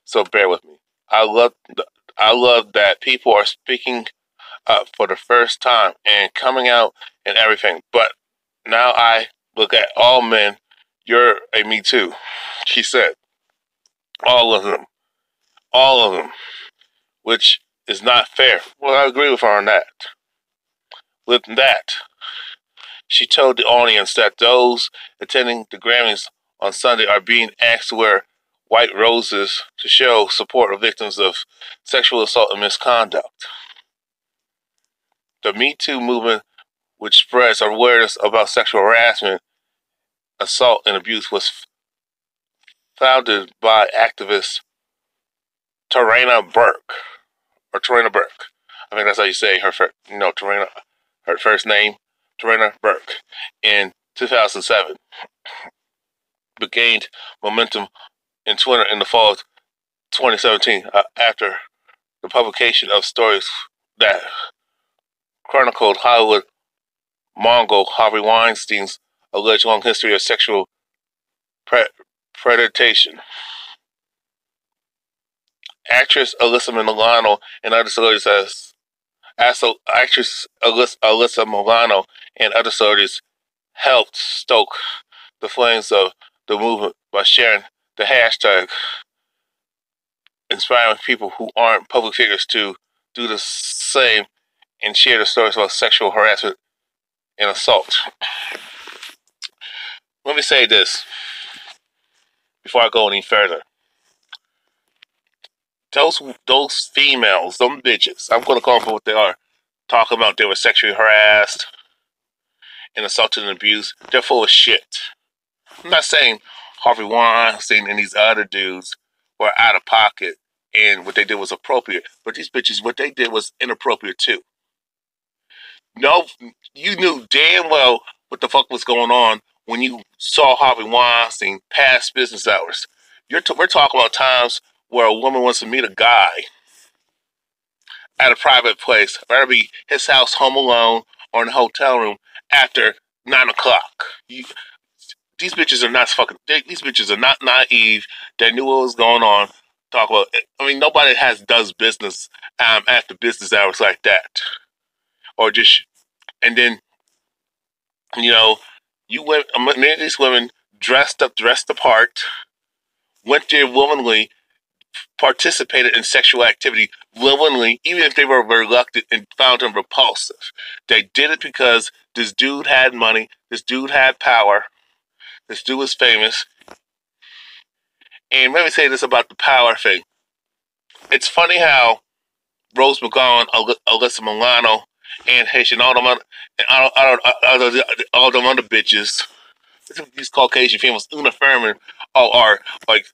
so bear with me. I love that people are speaking up for the first time and coming out and everything. But now I look at all men. You're a Me Too, she said. All of them. All of them. Which is not fair. Well, I agree with her on that. With that, she told the audience that those attending the Grammys on Sunday are being asked to wear white roses to show support of victims of sexual assault and misconduct. The Me Too movement, which spreads awareness about sexual harassment, assault, and abuse, was founded by activist Tarana Burke. I think that's how you say her first name, Tarana Burke, in 2007. But gained momentum in Twitter in the fall of 2017 after the publication of stories that chronicled Hollywood mogul Harvey Weinstein's alleged long history of sexual predation. Actress Alyssa Milano and other celebrities helped stoke the flames of the movement by sharing the hashtag, inspiring people who aren't public figures to do the same and share the stories about sexual harassment and assault. Let me say this before I go any further. Those females, them bitches, I'm going to call them for what they are, talking about they were sexually harassed and assaulted and abused, they're full of shit. I'm not saying Harvey Weinstein and these other dudes were out of pocket and what they did was appropriate, but these bitches, what they did was inappropriate too. No, you knew damn well what the fuck was going on when you saw Harvey Weinstein past business hours. We're talking about times where a woman wants to meet a guy at a private place, whether it be his house, home alone, or in a hotel room after 9 o'clock. These bitches are not these bitches are not naive. They knew what was going on. Talk about, I mean, nobody does business after business hours like that. Or just, and then, you know, many of these women dressed apart, went there willingly, participated in sexual activity willingly, even if they were reluctant and found him repulsive. They did it because this dude had money, this dude had power, this dude was famous. And let me say this about the power thing. It's funny how Rose McGowan, Alyssa Milano, and Haitian, all them other bitches, these Caucasian females, Una Thurman, are like,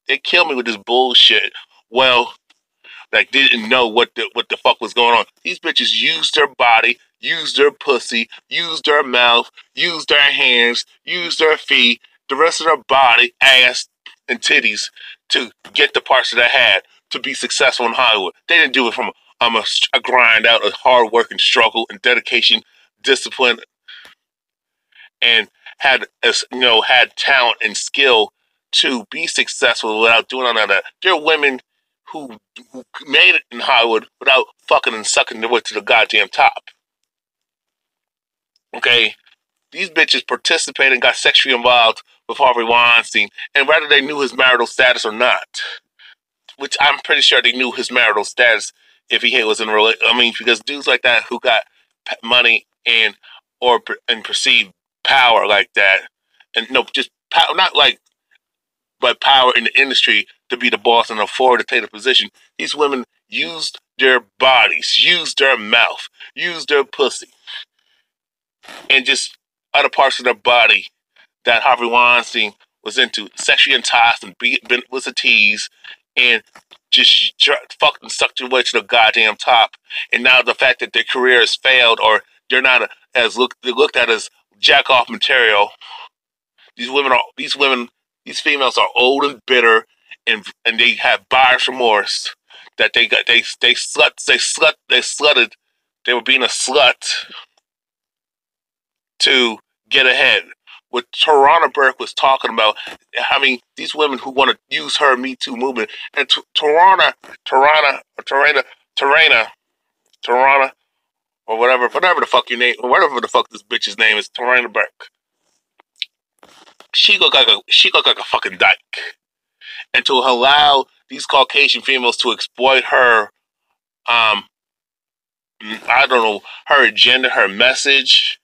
they kill me with this bullshit. Well, like, they didn't know what the fuck was going on. These bitches used their body, used their pussy, used their mouth, used their hands, used their feet, the rest of their body, ass, and titties to get the parts that they had to be successful in Hollywood. They didn't do it from a grind out of hard work and struggle and dedication, discipline, and had talent and skill to be successful without doing all that. There are women who made it in Hollywood without fucking and sucking their way to the goddamn top. Okay? These bitches participated and got sexually involved with Harvey Weinstein, and whether they knew his marital status or not, which I'm pretty sure they knew his marital status if he was in a relationship. I mean, because dudes like that who got money and perceived power like that, and no, just power, not like, but power in the industry to be the boss and afford to take the position. These women used their bodies, used their mouth, used their pussy, and just other parts of their body that Harvey Weinstein was into, sexually enticed and was a tease, and just fucking sucked your way to the goddamn top. And now the fact that their career has failed, or they're not they're looked at as jack off material. These females are old and bitter, and they have buyer's remorse that they slutted. They were being a slut to get ahead. What Tarana Burke was talking about, I mean, these women who want to use her Me Too movement, and Tarana, or whatever the fuck your name, or whatever the fuck this bitch's name is, Tarana Burke. She look like a fucking dyke, and to allow these Caucasian females to exploit her, I don't know, her agenda, her message,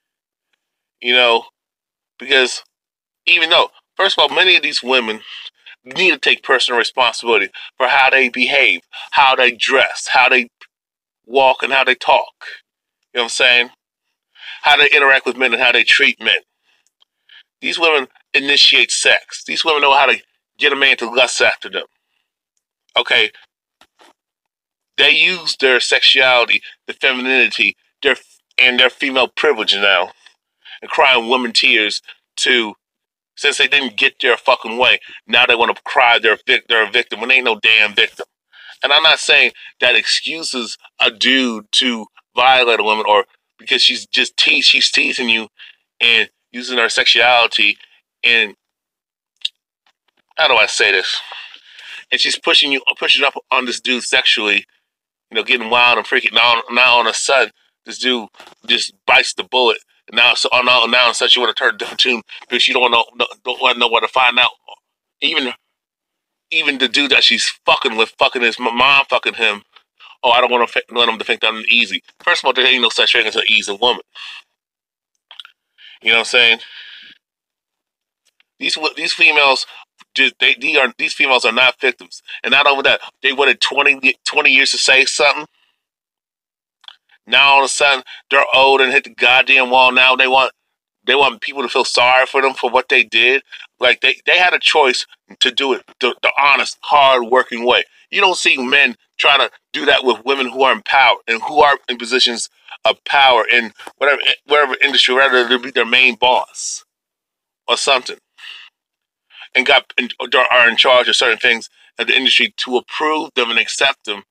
because even though, first of all, many of these women need to take personal responsibility for how they behave, how they dress, how they walk, and how they talk. You know what I'm saying? How they interact with men and how they treat men. These women initiate sex. These women know how to get a man to lust after them. Okay? They use their sexuality, their femininity, their female privilege now, and crying women tears since they didn't get their fucking way, now they want to cry they're a victim when they ain't no damn victim. And I'm not saying that excuses a dude to violate a woman, or because she's teasing you and using her sexuality, and how do I say this? And she's pushing up on this dude sexually, getting wild and freaking. Now all of a sudden, this dude just bites the bullet. Now and such, you want to turn a different tune because you don't want to know where to find out. Even the dude that she's fucking with, fucking his mom, fucking him. Oh, I don't want to let him to think that I'm easy. First of all, there ain't no such thing as an easy woman. You know what I'm saying? These females, these females are not victims, and not only that, they waited 20 years to say something. Now all of a sudden they're old and hit the goddamn wall. Now they want people to feel sorry for them for what they did. Like they had a choice to do it the honest, hard working way. You don't see men trying to do that with women who are in power and who are in positions of power in whatever industry, rather than be their main boss or something, and are in charge of certain things of the industry to approve them and accept them.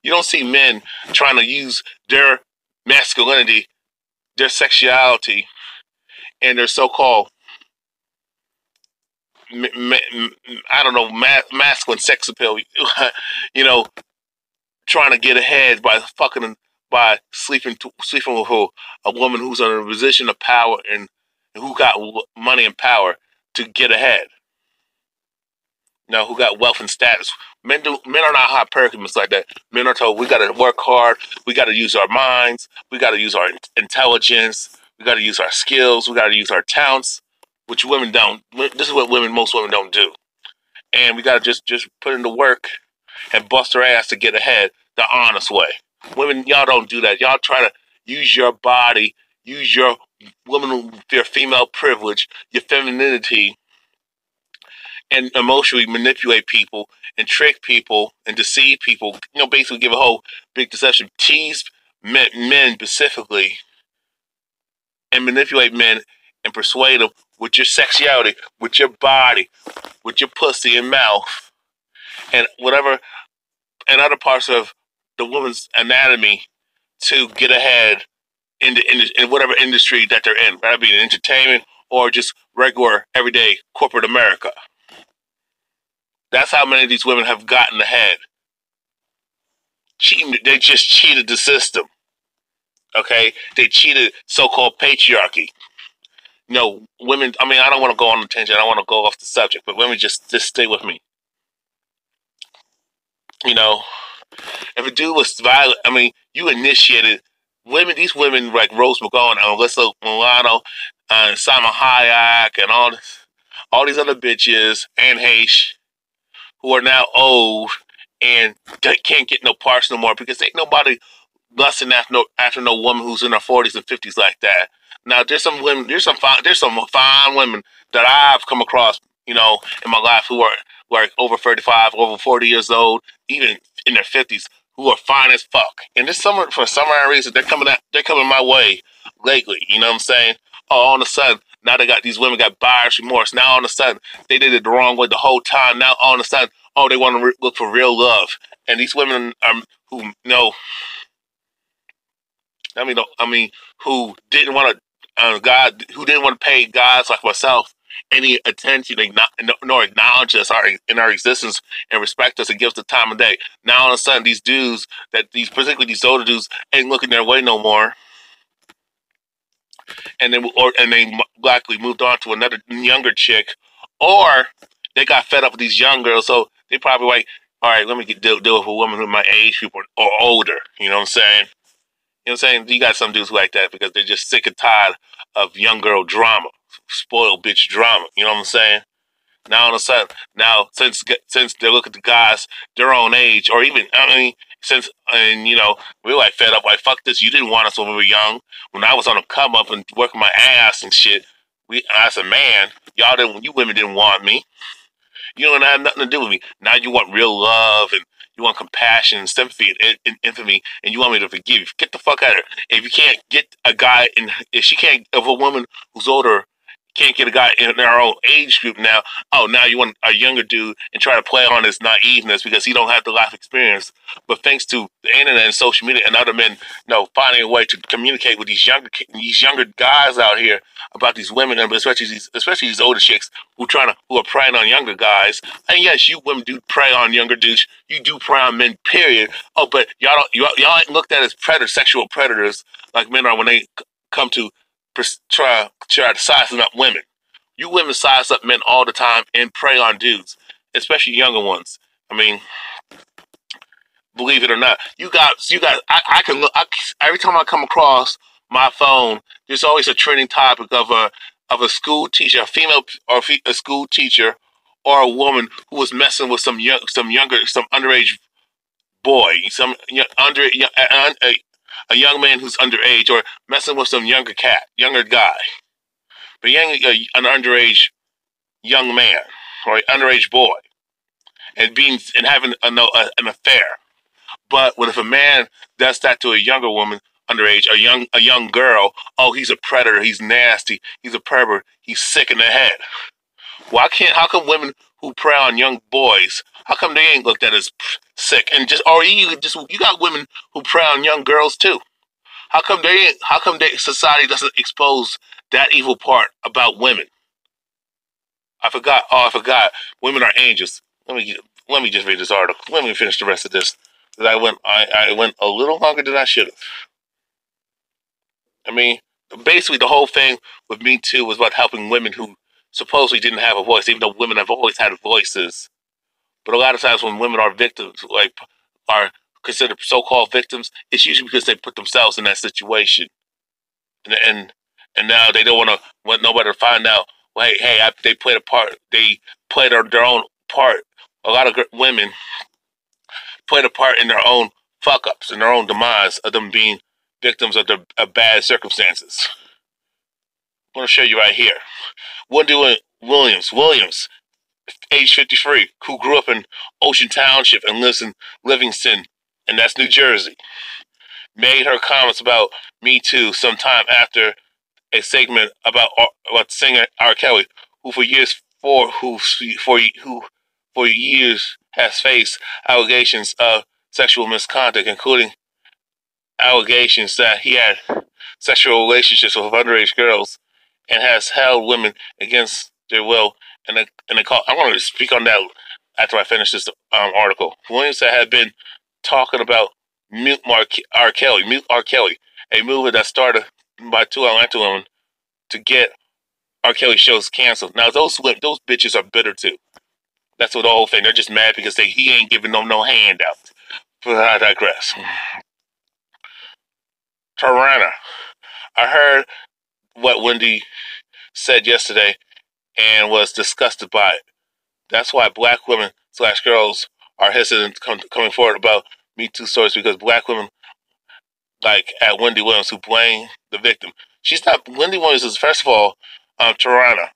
You don't see men trying to use their masculinity, their sexuality, and their so-called I don't know, masculine sex appeal, trying to get ahead by sleeping with a woman who's in a position of power and who got money and power to get ahead. Who got wealth and status. Men are not hypergamous like that. Men are told we got to work hard, we got to use our minds, we got to use our intelligence, we got to use our skills, we got to use our talents, which women don't. This is what most women don't do. And we got to just put in the work and bust our ass to get ahead the honest way. Women, y'all don't do that. Y'all try to use your body, use your your female privilege, your femininity, and emotionally manipulate people and trick people and deceive people. Basically give a whole big deception. Tease men specifically and manipulate men and persuade them with your sexuality, with your body, with your pussy and mouth, and whatever, and other parts of the woman's anatomy to get ahead in whatever industry that they're in, whether it be in entertainment or just regular, everyday corporate America. That's how many of these women have gotten ahead. They just cheated the system. Okay? They cheated so-called patriarchy. Women, I don't want to go on a tangent. I don't want to go off the subject, but women just stay with me. If a dude was violent, you initiated women. These women like Rose McGowan and Alyssa Milano and Salma Hayek and all these other bitches, Anne Heche, who are now old and they can't get no parts no more because ain't nobody lusting after no woman who's in her 40s and 50s like that. Now there's some fine women that I've come across, in my life who are like over 35, over 40 years old, even in their 50s, who are fine as fuck. And for some reason they're coming my way lately. You know what I'm saying? Oh, all of a sudden now these women got buyer's remorse. Now all of a sudden they did it the wrong way the whole time. Now all of a sudden, they want to look for real love. And these women who who didn't want to, who didn't want to pay guys like myself any attention, nor acknowledge us in our existence and respect us and give us the time of day. Now all of a sudden, these dudes, particularly these older dudes, ain't looking their way no more, and they likely moved on to another younger chick, or they got fed up with these young girls, so they probably like, all right, let me deal with a woman with my age group or older. You know what I'm saying? You know what I'm saying? You got some dudes like that because they're just sick and tired of young girl drama, spoiled bitch drama. You know what I'm saying? Now all of a sudden, since they look at the guys their own age, or even we're like fed up, like fuck this. You didn't want us when we were young. When I was on a come up and working my ass and shit, as a man, you women didn't want me. You don't have nothing to do with me. Now you want real love and you want compassion, sympathy, and empathy, and you want me to forgive you. Get the fuck out of here. If you can't get a guy if a woman who's older can't get a guy in their own age group now, now you want a younger dude and try to play on his naiveness because he don't have the life experience. But thanks to the internet and social media and other men, finding a way to communicate with these younger guys out here about these women, and especially these older chicks who are preying on younger guys. And yes, you women do prey on younger dudes. You do prey on men, period. Oh, but y'all ain't looked at as sexual predators like men are when they come to try to size up women. You women size up men all the time and prey on dudes, especially younger ones. Believe it or not, I can look. Every time I come across my phone, there's always a trending topic of a school teacher, a female or a school teacher, or a woman who was messing with some underage boy, a young man who's underage, or messing with some younger guy, but an underage young man or an underage boy, and having an affair. But if a man does that to a younger woman, underage, a young girl, oh, he's a predator, he's nasty, he's a pervert, he's sick in the head. How come women who prey on young boys, how come they ain't looked at as sick? And you got women who prey on young girls too. How come society doesn't expose that evil part about women? I forgot. Oh, I forgot. Women are angels. Let me just read this article. Let me finish the rest of this. I went a little longer than I should have. I mean, basically the whole thing with Me Too was about helping women who supposedly didn't have a voice, even though women have always had voices. But a lot of times when women are victims, like are considered so-called victims, it's usually because they put themselves in that situation, and now they don't want nobody to find out. Well, they played a part. They played their own part. A lot of women played a part in their own fuck-ups and their own demise of them being victims of bad circumstances. I'm going to show you right here. Wendy Williams, age 53, who grew up in Ocean Township and lives in Livingston, and that's New Jersey, made her comments about Me Too sometime after a segment about singer R. Kelly, who for years has faced allegations of sexual misconduct, including allegations that he had sexual relationships with underage girls and has held women against their will. And they call. I want to speak on that after I finish this article. Williams had been talking about Mute R. Kelly, a movement that started by two Atlanta women to get R. Kelly shows canceled. Now those bitches are bitter too. That's what the whole thing. They're just mad because he ain't giving them no handout. But I digress. Tirana. I heard what Wendy said yesterday and was disgusted by it. That's why black women / girls are hesitant coming forward about Me Too stories, because black women like at Wendy Williams who blame the victim. She's not. Wendy Williams is, first of all, Tirana.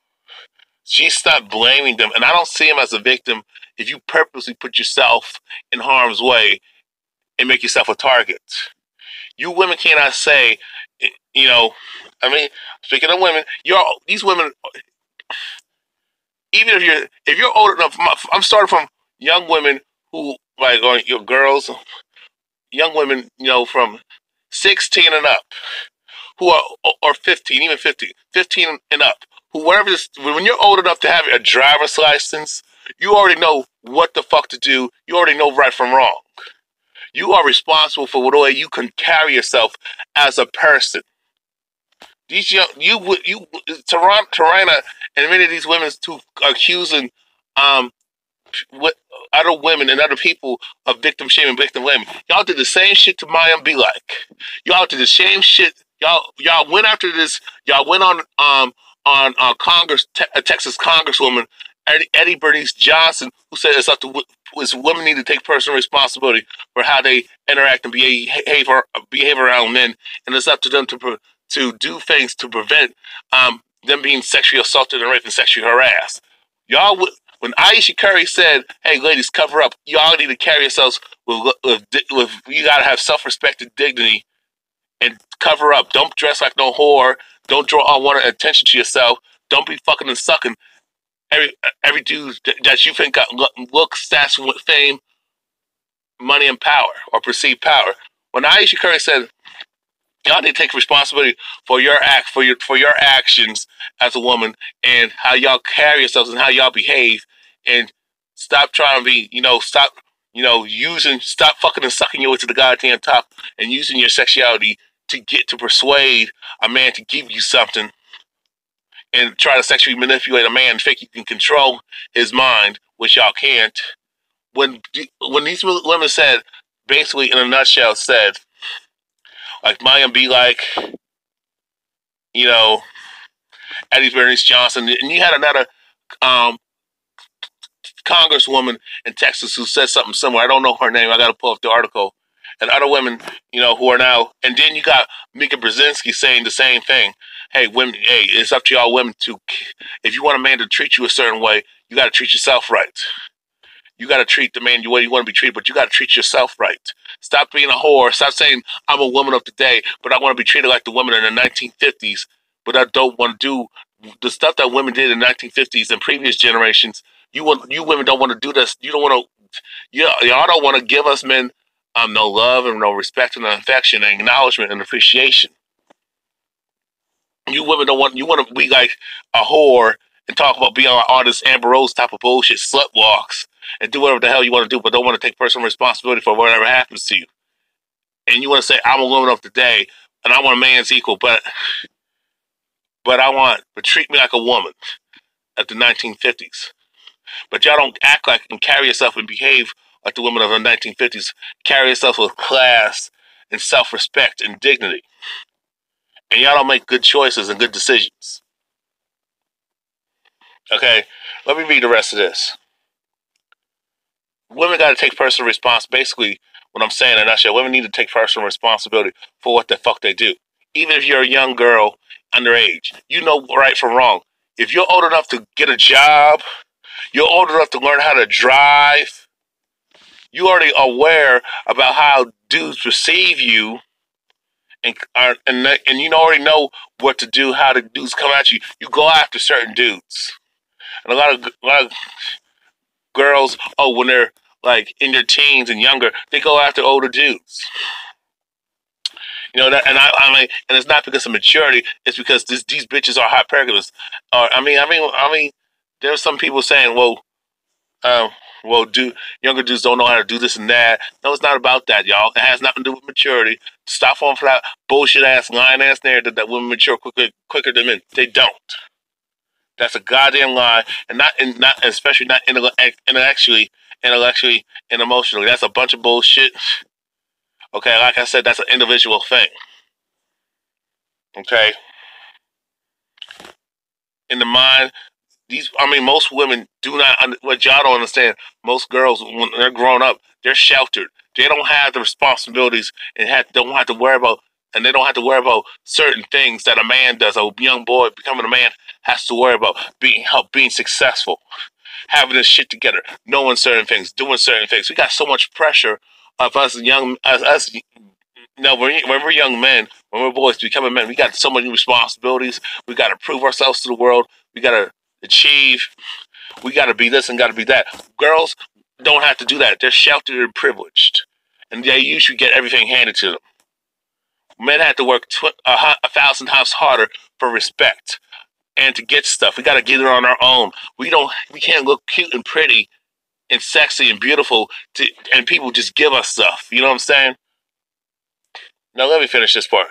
She's not blaming them, and I don't see him as a victim if you purposely put yourself in harm's way and make yourself a target. You women cannot say, I mean, speaking of women, these women, even if you're old enough, I'm starting from young women who your girls, young women, from 16 and up, who are or 15, even 15 and up. When you're old enough to have a driver's license, you already know what the fuck to do. You already know right from wrong. You are responsible for the way you can carry yourself as a person. Tirana and many of these women who are accusing other women and other people of victim shaming, victim blaming. Y'all did the same shit to Maya and Be Like. Y'all did the same shit. Y'all went after this. Y'all went on Congress, a Texas Congresswoman, Eddie Bernice Johnson, who said it's up to women need to take personal responsibility for how they interact and behave around men, and it's up to them to do things to prevent them being sexually assaulted and raped and sexually harassed. When Aisha Curry said, "Hey, ladies, cover up," y'all need to carry yourselves with you gotta have self-respect and dignity, and cover up. Don't dress like no whore. Don't draw unwanted attention to yourself. Don't be fucking and sucking every dude that you think got looks, stats, fame, money, and power, or perceived power. When Aisha Curry said, y'all need to take responsibility for your actions as a woman and how y'all carry yourselves and how y'all behave, and stop trying to be, stop fucking and sucking your way to the goddamn top and using your sexuality to persuade a man to give you something and try to sexually manipulate a man and think you can control his mind, which y'all can't. When these women said, basically in a nutshell, said, like Maya Be Like, Eddie Bernice Johnson, and you had another congresswoman in Texas who said something similar. I don't know her name. I got to pull up the article. And other women, who are now, and then you got Mika Brzezinski saying the same thing. Hey, women, it's up to y'all women to, if you want a man to treat you a certain way, you got to treat yourself right. You got to treat the man the way you want to be treated, but you got to treat yourself right. Stop being a whore. Stop saying I'm a woman of today, but I want to be treated like the women in the 1950s. But I don't want to do the stuff that women did in the 1950s and previous generations. You women don't want to do this. You don't want to. Y'all don't want to give us men no love and no respect and no affection and acknowledgement and appreciation. You women don't want. You want to be like a whore and talk about being like all this Amber Rose type of bullshit, slut walks, and do whatever the hell you want to do, but don't want to take personal responsibility for whatever happens to you. And you want to say, I'm a woman of today, and I want a man's equal, but treat me like a woman of the 1950s. But y'all don't act like and carry yourself and behave like the women of the 1950s. Carry yourself with class and self-respect and dignity. And y'all don't make good choices and good decisions. Okay, let me read the rest of this. Women got to take personal responsibility. Basically, what I'm saying in a nutshell, women need to take personal responsibility for what the fuck they do. Even if you're a young girl underage, you know right from wrong. If you're old enough to get a job, you're old enough to learn how to drive, you're already aware about how dudes perceive you, and you already know what to do, how the dudes come at you. You go after certain dudes. And a lot of girls, when they're like in their teens and younger, they go after older dudes. You know that, and I mean, and it's not because of maturity. It's because these bitches are hypergamous. I mean, there's some people saying, younger dudes don't know how to do this and that. No, it's not about that, y'all. It has nothing to do with maturity. Stop falling for that bullshit ass, lying ass narrative that women mature quicker than men. They don't. That's a goddamn lie, and especially not intellectually and emotionally. That's a bunch of bullshit. Okay, like I said, that's an individual thing. Okay, in the mind, most women do not. What y'all don't understand, most girls when they're grown up, they're sheltered. They don't have the responsibilities and don't have to worry about, and they don't have to worry about certain things that a man does. A young boy becoming a man has to worry about being successful, having this shit together, knowing certain things, doing certain things. We got so much pressure of us young us. When we're young men, when we're boys becoming men, we got so many responsibilities. We got to prove ourselves to the world. We got to achieve. We got to be this and got to be that. Girls don't have to do that. They're sheltered and privileged, and they usually get everything handed to them. Men have to work 1,000 times harder for respect and to get stuff. We got to get it on our own. We can't look cute and pretty and sexy and beautiful and people just give us stuff. You know what I'm saying? Now let me finish this part.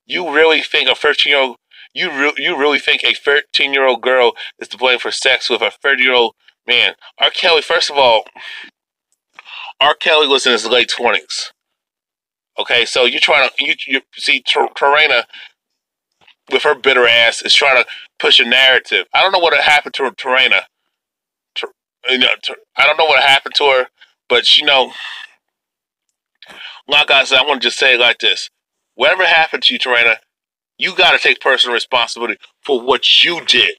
You really think a 13-year-old? You really think a 13-year-old girl is to blame for sex with a 30-year-old man? R. Kelly, first of all, R. Kelly was in his late 20s. Okay, so you're trying to you see Tarena with her bitter ass is trying to push a narrative. I don't know what happened to Tarena. I don't know what happened to her, but like I said, I want to just say it like this: whatever happened to you, Tarena, you got to take personal responsibility for what you did,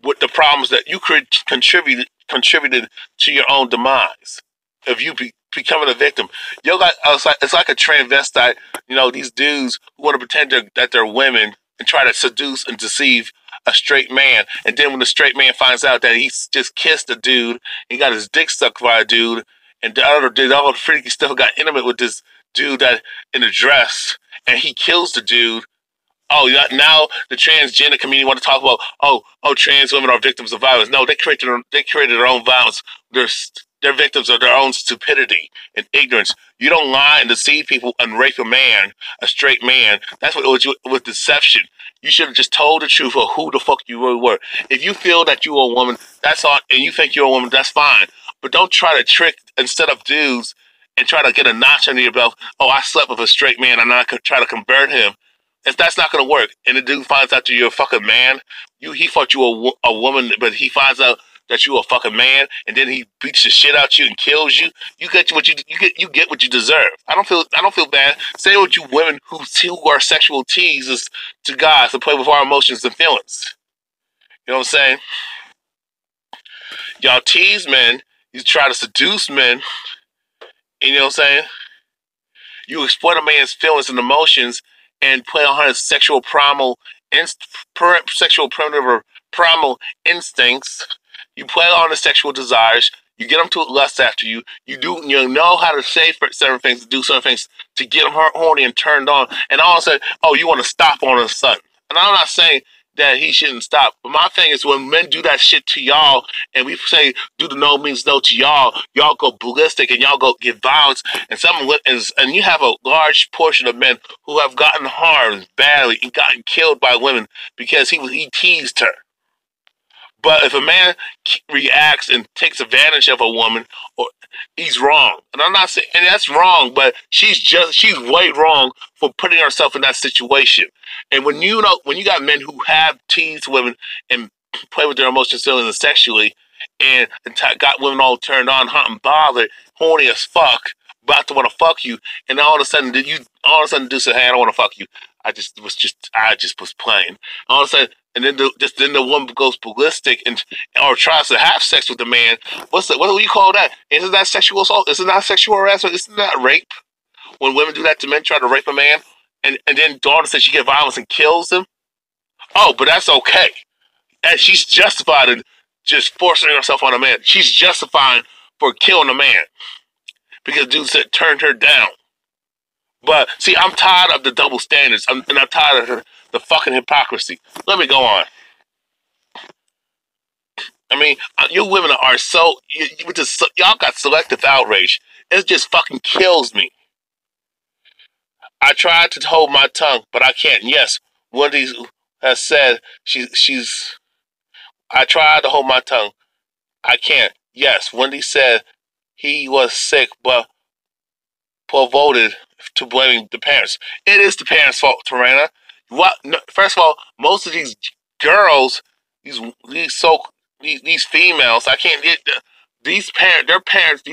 with the problems that you contributed to your own demise. If you becoming a victim, it's like a transvestite. These dudes who want to pretend that they're women and try to seduce and deceive a straight man, and then when the straight man finds out that he's just kissed a dude, he got his dick sucked by a dude, and the other dude, all the freaky stuff, got intimate with this dude that in a dress, and he kills the dude. Oh, now the transgender community want to talk about trans women are victims of violence. No, they created their own violence. They're victims of their own stupidity and ignorance. You don't lie and deceive people and rape a straight man. That's what with deception. You should have just told the truth of who the fuck you really were. If you feel that you're a woman, that's all, and you think you're a woman, that's fine. But don't try to trick and set up dudes and try to get a notch under your belt. Oh, I slept with a straight man and I could try to convert him. If that's not going to work, and the dude finds out that you're a fucking man, he thought you were a woman, but he finds out that you're a fucking man, and then he beats the shit out you and kills you. You get what you deserve. I don't feel bad. Same with you women who are sexual teasers to guys to play with our emotions and feelings. You know what I'm saying? Y'all tease men. You try to seduce men, You know what I'm saying? You exploit a man's feelings and emotions and play on his sexual sexual primitive or primal instincts. You play on his sexual desires. You get him to lust after you. You know how to say certain things, do certain things to get him horny and turned on. And all of a sudden, oh, you want to stop on a sudden. And I'm not saying that he shouldn't stop. But my thing is when men do that shit to y'all and we say do the no means no to y'all go ballistic and y'all go get violence and you have a large portion of men who have gotten harmed badly and gotten killed by women because he teased her. But if a man reacts and takes advantage of a woman, or he's wrong. And I'm not saying, and that's wrong, but she's way wrong for putting herself in that situation. And when you got men who have teased women and play with their emotions, feelings, and sexually, and got women all turned on, hot and bothered, horny as fuck, about to want to fuck you, and all of a sudden do say, hey, I don't want to fuck you. I just was playing. All of a sudden, and then the woman goes ballistic or tries to have sex with the man. What do you call that? Isn't that sexual assault? Isn't that sexual harassment? Isn't that rape? When women do that to men, try to rape a man, and then daughter says she gets violence and kills them. Oh, but that's okay. And she's justified in just forcing herself on a man. She's justifying for killing a man because dude said turned her down. But see, I'm tired of the double standards, and I'm tired of the fucking hypocrisy. Let me go on. I mean, you women are y'all got selective outrage. It just fucking kills me. I tried to hold my tongue, but I can't. Yes, Wendy has said she's. I tried to hold my tongue. I can't. Yes, Wendy said he was sick, but voted to blaming the parents. It is the parents' fault, Tarana. What? No, first of all, most of these girls, these females, I can't get their parents.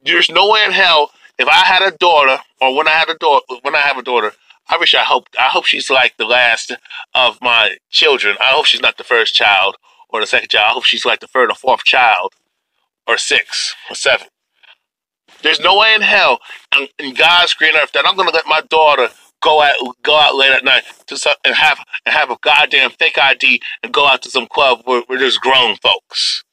There's no way in hell if I had a daughter or when I have a daughter. I hope she's like the last of my children. I hope she's not the first child or the second child. I hope she's like the third or fourth child or sixth or seventh. There's no way in hell in God's green earth that I'm going to let my daughter go out late at night and have a goddamn fake ID and go out to some club where there's grown folks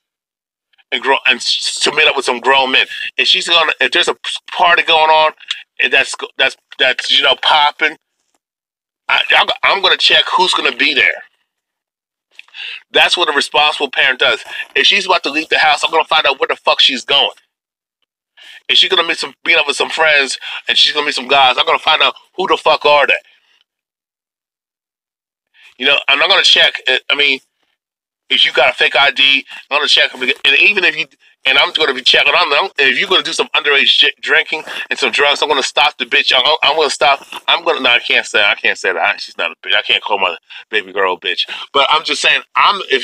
and to meet up with some grown men. If there's a party going on and that's popping, I'm going to check who's going to be there. That's what a responsible parent does. If she's about to leave the house, I'm going to find out where the fuck she's going. If she's going to meet up with some friends and she's going to meet some guys, I'm going to find out who the fuck are they. I'm not going to check. I mean, if you got a fake ID, I'm going to check. And even if I'm going to be checking on if you're going to do some underage drinking and some drugs, I'm going to stop the bitch. I'm going to stop. No, I can't say that. She's not a bitch. I can't call my baby girl a bitch. But I'm just saying, I'm going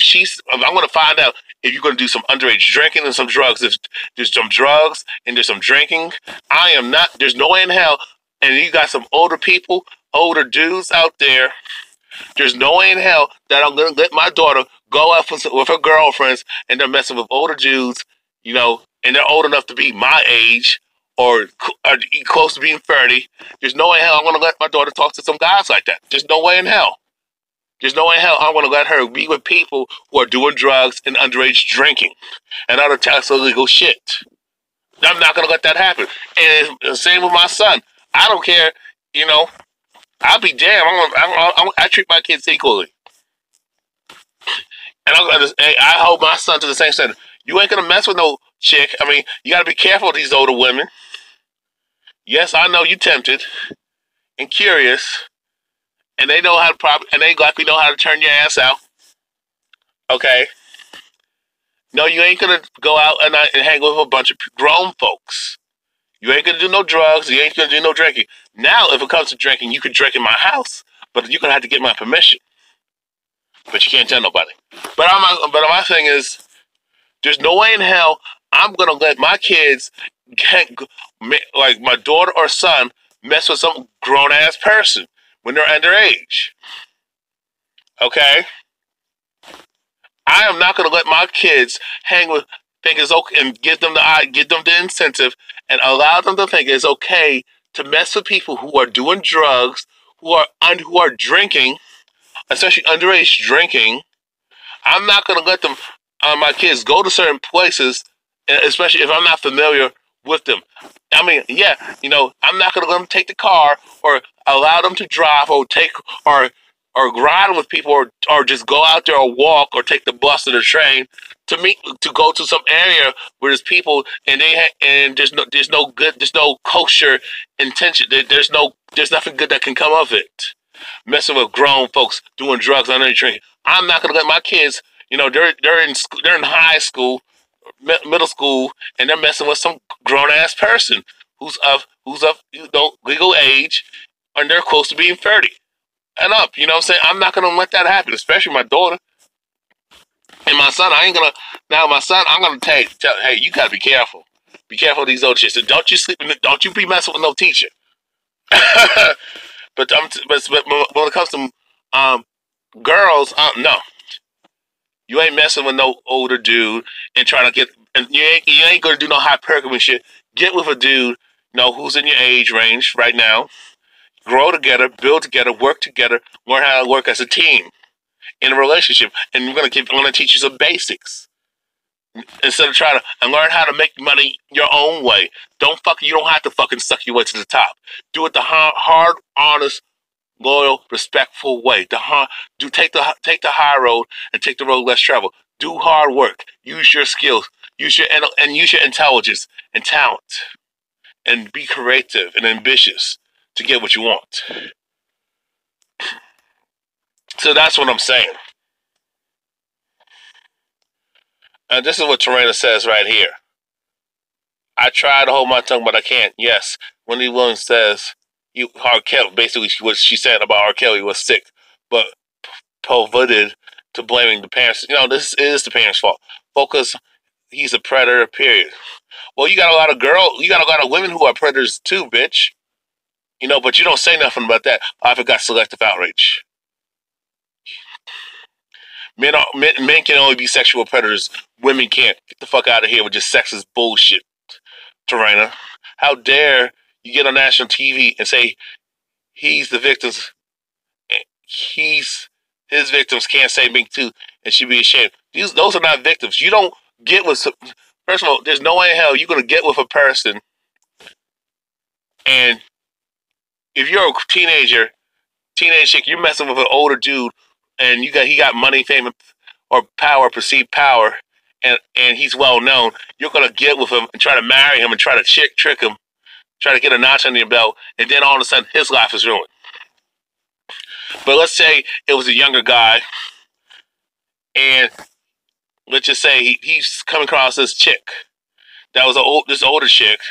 to find out if you're going to do some underage drinking and some drugs. If there's some drugs and there's some drinking, I am not. There's no way in hell. And you got some older older dudes out there. There's no way in hell that I'm going to let my daughter go out with her girlfriends and they're messing with older dudes, and they're old enough to be my age or close to being 30. There's no way in hell I'm going to let my daughter talk to some guys like that. There's no way in hell. There's no way in hell I'm going to let her be with people who are doing drugs and underage drinking and other types of illegal shit. I'm not going to let that happen. And the same with my son. I don't care, I'll be damned. I treat my kids equally. And I hold my son to the same standard. You ain't going to mess with no chick. I mean, you got to be careful with these older women. Yes, I know you tempted and curious. And they know and they likely know how to turn your ass out. Okay? No, you ain't going to go out and hang with a bunch of grown folks. You ain't going to do no drugs. You ain't going to do no drinking. Now, if it comes to drinking, you can drink in my house. But you're going to have to get my permission. But you can't tell nobody. But my thing is, there's no way in hell I'm going to let my kids, like my daughter or son, mess with some grown-ass person when they're underage. Okay? I am not going to let my kids hang with think it's okay and give them the incentive and allow them to think it's okay to mess with people who are doing drugs, who are drinking, especially underage drinking. I'm not going to let them, my kids, go to certain places, especially if I'm not familiar with them. I mean, yeah, I'm not going to let them take the car or allow them to drive or take or ride with people or just go out there or walk or take the bus or the train to go to some area where there's people and and there's no kosher intention. There's nothing good that can come of it. Messing with grown folks doing drugs under drinking. I'm not gonna let my kids. They're in high school, middle school, and they're messing with some grown ass person who's of legal age, and they're close to being 30 and up. You know what I'm saying? I'm not gonna let that happen, especially my daughter and my son. I ain't gonna. Now my son, I'm gonna tell, hey, you gotta be careful. Be careful of these old shits. And don't you be messing with no teacher. but when it comes to girls, no, you ain't messing with no older dude and trying to get. And you ain't gonna do no hypergamy shit. Get with a dude, who's in your age range right now. Grow together, build together, work together, learn how to work as a team in a relationship, and I'm gonna teach you some basics instead of trying to and learn how to make money your own way. You don't have to fucking suck your way to the top. Do it the hard, honest, loyal, respectful way. Take the high road and take the road less traveled. Do hard work. Use your skills. Use your intelligence and talent, and be creative and ambitious to get what you want. So that's what I'm saying. And this is what Tarena says right here. I try to hold my tongue, but I can't. Yes, Wendy Williams says R. Kelly. Basically, what she said about R. Kelly was sick, but pivoted to blaming the parents. This is the parents' fault. Focus. He's a predator. Period. Well, you got a lot of women who are predators too, bitch. But you don't say nothing about that. I forgot selective outrage. Men can only be sexual predators. Women can't. Get the fuck out of here with just sexist bullshit, Tarena. How dare you get on national TV and say he's the victims? His victims can't say me too, and she'd be ashamed. Those are not victims. You don't get with. First of all, there's no way in hell you're gonna get with a person, and if you're a teenage chick, you're messing with an older dude, and he got money, fame, or power, perceived power, and he's well known. You're gonna get with him and try to marry him and try to trick him, try to get a notch under your belt, and then all of a sudden his life is ruined. But let's say it was a younger guy, and let's just say he's coming across this chick that was this older chick,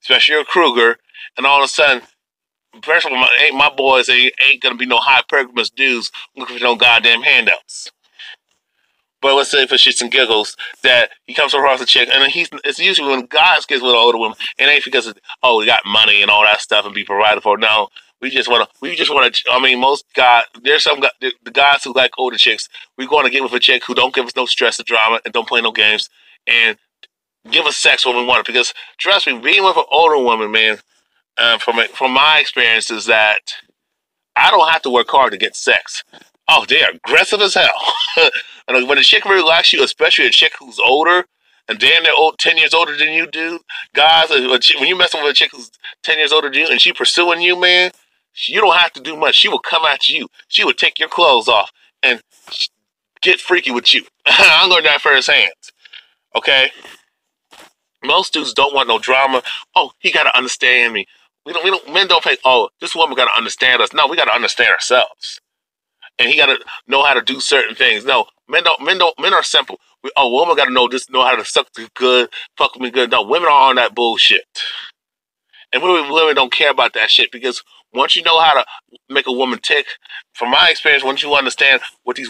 especially a Kruger, and all of a sudden, first of all, my boys ain't gonna be no hypergamous dudes looking for no goddamn handouts. But let's say for shits and giggles that he comes across a chick, and it's usually when guys get with an older woman, it ain't because we got money and all that stuff and be provided for. No, we just want to. I mean, most guys, there's some guys, the guys who like older chicks. We want to get with a chick who don't give us no stress or drama and don't play no games and give us sex when we want it. Because trust me, being with an older woman, man, from my experience is that I don't have to work hard to get sex. Oh, they're aggressive as hell. And when a chick really likes you, especially a chick who's older, and then they're 10 years older than you do, guys, when you're messing with a chick who's 10 years older than you and she pursuing you, man, you don't have to do much. She will come at you. She will take your clothes off and get freaky with you. I learned that firsthand. Okay? Most dudes don't want no drama. Oh, he got to understand me. Men don't think, oh, this woman got to understand us. No, we got to understand ourselves. And he got to know how to do certain things. No, men are simple. Women got to know how to suck me good, fuck me good. No, women are on that bullshit. And women don't care about that shit because once you know how to make a woman tick, from my experience, once you understand what these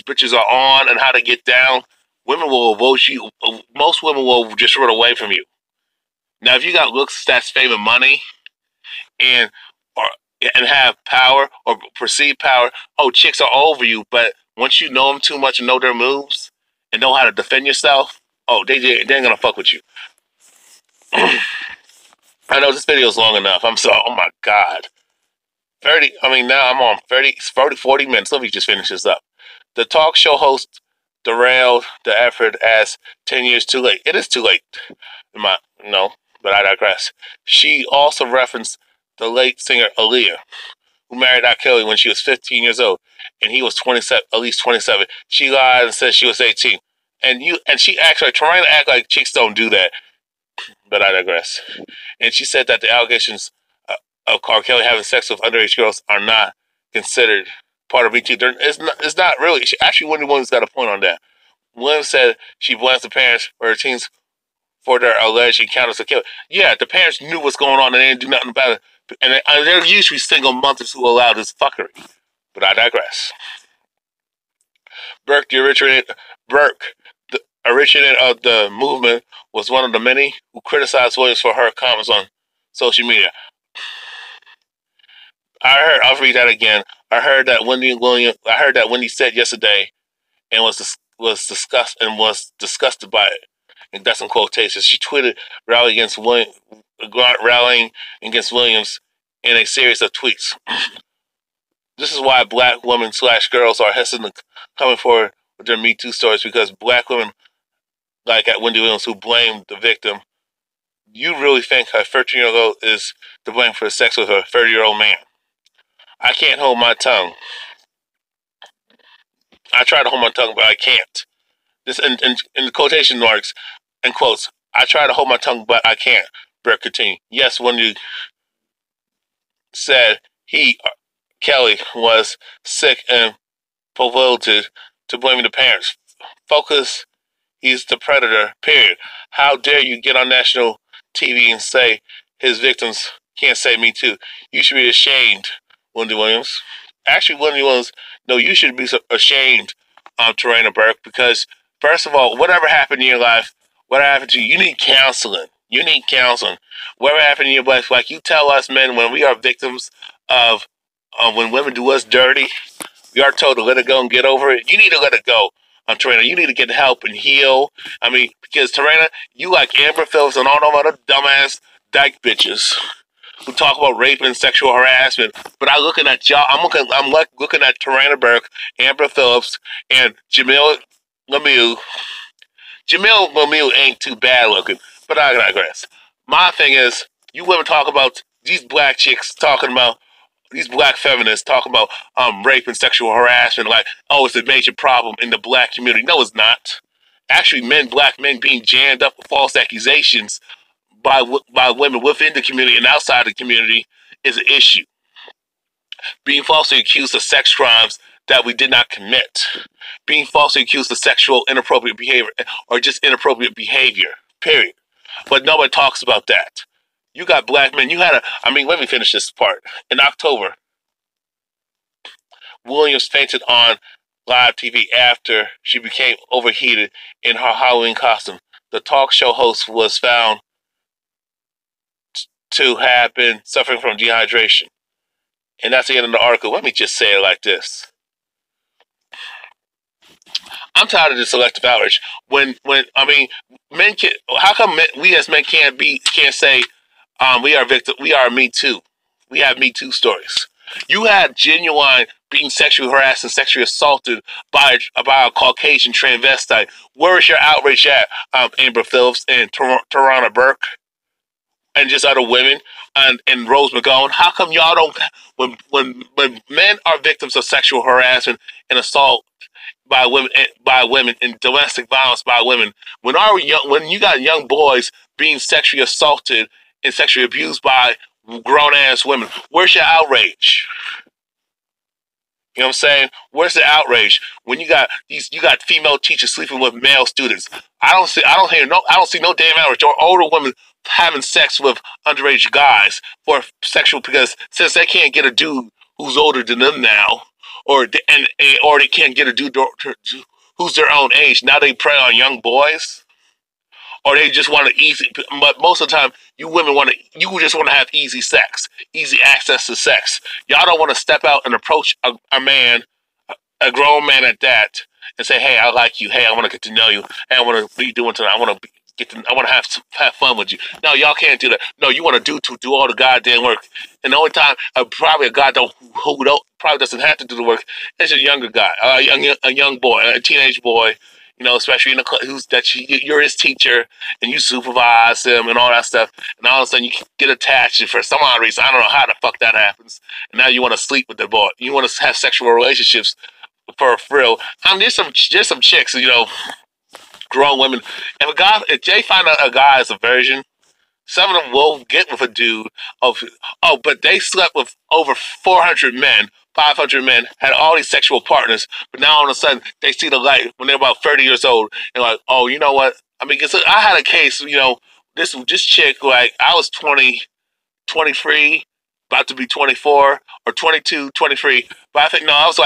bitches are on and how to get down, women will avoid you. Most women will just run away from you. Now, if you got looks, stats, fame, and money, and have power or perceived power, chicks are over you. But once you know them too much and know their moves and know how to defend yourself, they ain't gonna fuck with you. I know this video is long enough. I'm so, oh my God. 30, I mean, now I'm on 40 minutes. Let me just finish this up. The talk show host derailed the effort as 10 years too late. It is too late. No, but I digress. She also referenced the late singer Aaliyah, who married R. Kelly when she was 15 years old, and he was 27, at least 27. She lied and said she was 18. And she actually trying to act like chicks don't do that, but I digress. And she said that the allegations of R. Kelly having sex with underage girls are not considered part of Me Too. It's not really. Actually, Wendy Williams got a point on that. Williams said she blames the parents for her teens for their alleged encounters with Kelly. Yeah, the parents knew what's going on and they didn't do nothing about it. And they're usually single mothers who allow this fuckery. But I digress. Burke, the originator of the movement, was one of the many who criticized Williams for her comments on social media. I'll read that again. I heard that Wendy said yesterday and was disgusted by it. And that's in quotations. She tweeted rallying against Williams in a series of tweets. This is why black women / girls are hesitant coming forward with their Me Too stories, because black women, like at Wendy Williams, who blamed the victim, you really think her 13-year-old is to blame for sex with her 30-year-old man. I can't hold my tongue. I try to hold my tongue, but I can't. This in the quotation marks and quotes. I try to hold my tongue, but I can't. Brett continued. Yes, when you said Kelly, was sick and bewildered to blaming the parents. Focus. He's the predator. Period. How dare you get on national TV and say his victims can't say Me Too? You should be ashamed, Wendy Williams. Actually, Wendy Williams, no, you should be ashamed, Tarana Burke, because first of all, whatever happened in your life, whatever happened to you, you need counseling. You need counseling. Whatever happened in your life, like you tell us men when we are victims of when women do us dirty, we are told to let it go and get over it. You need to let it go, Tarana. You need to get help and heal. I mean, because Tarana, you like Amber Phillips and all them other dumbass dyke bitches who talk about rape and sexual harassment. But I'm looking at y'all. I'm looking at Tarana Burke, Amber Phillips, and Jamil Lemieux. Jamil Lemieux ain't too bad looking, but I digress. My thing is, you women talk about these black chicks talking about these black feminists talking about rape and sexual harassment, like, oh, it's a major problem in the black community. No, it's not. Actually, black men being jammed up with false accusations by women within the community and outside the community is an issue. Being falsely accused of sex crimes that we did not commit. Being falsely accused of sexual inappropriate behavior or just inappropriate behavior, period. But nobody talks about that. You got black men. Let me finish this part. In October, Williams fainted on live TV after she became overheated in her Halloween costume. The talk show host was found to have been suffering from dehydration. And that's the end of the article. Let me just say it like this. I'm tired of this selective outrage. Men can. How come we as men can't say we are Me Too? We have Me Too stories. You had genuine being sexually harassed and sexually assaulted by a Caucasian transvestite. Where is your outrage at, Amber Phillips and Tarana Burke and just other women and Rose McGowan? How come y'all don't? When men are victims of sexual harassment and assault by women and domestic violence by women, when you got young boys being sexually assaulted and sexually abused by grown ass women, where's your outrage? You know what I'm saying? Where's the outrage when you got female teachers sleeping with male students? I don't see no damn outrage. Or older women having sex with underage guys for sexual, because since they can't get a dude who's older than them now, or they can't get a dude who's their own age. Now they prey on young boys, or they just want to easy. But most of the time, you just want to have easy sex, easy access to sex. Y'all don't want to step out and approach a man, a grown man at that, and say, "Hey, I like you. Hey, I want to get to know you. Hey, I want to be doing tonight. I want to I want to have fun with you. No, y'all can't do that. No, you want to do all the goddamn work. And the only time probably a guy who probably doesn't have to do the work is a younger guy, a young boy, a teenage boy. You know, especially in the who's that you're his teacher and you supervise him and all that stuff. And all of a sudden you get attached, and for some odd reason, I don't know how the fuck that happens. And now you want to sleep with the boy. You want to have sexual relationships for a thrill. There's some chicks, you know, grown women. If they find out a guy is a virgin, some of them will get with a dude but they slept with over 400 men, 500 men, had all these sexual partners, but now all of a sudden they see the light when they're about 30 years old and like, oh, you know what? I mean, cause I had a case, you know, this chick, like I was 20, 23, about to be 24 or 22, 23, but I think no, I was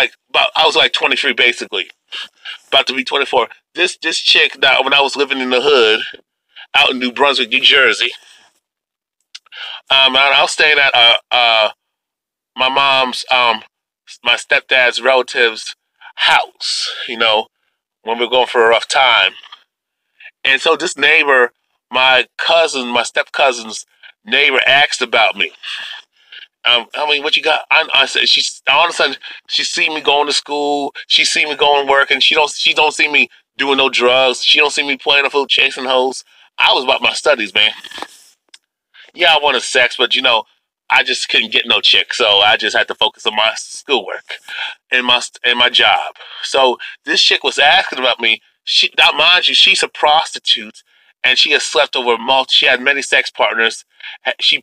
like 23 basically, about to be 24. This chick that when I was living in the hood out in New Brunswick, New Jersey. I was staying at my mom's, my stepdad's relative's house, you know, when we were going for a rough time. And so this neighbor, my step cousin's neighbor asked about me. I mean, what you got? I said, all of a sudden, she see me going to school. She see me going to work, and she don't see me doing no drugs. She don't see me playing a fool, chasing hoes. I was about my studies, man. Yeah, I wanted sex, but you know, I just couldn't get no chick, so I just had to focus on my schoolwork and my job. So this chick was asking about me. Now mind you, she's a prostitute, and she has slept over She had many sex partners. She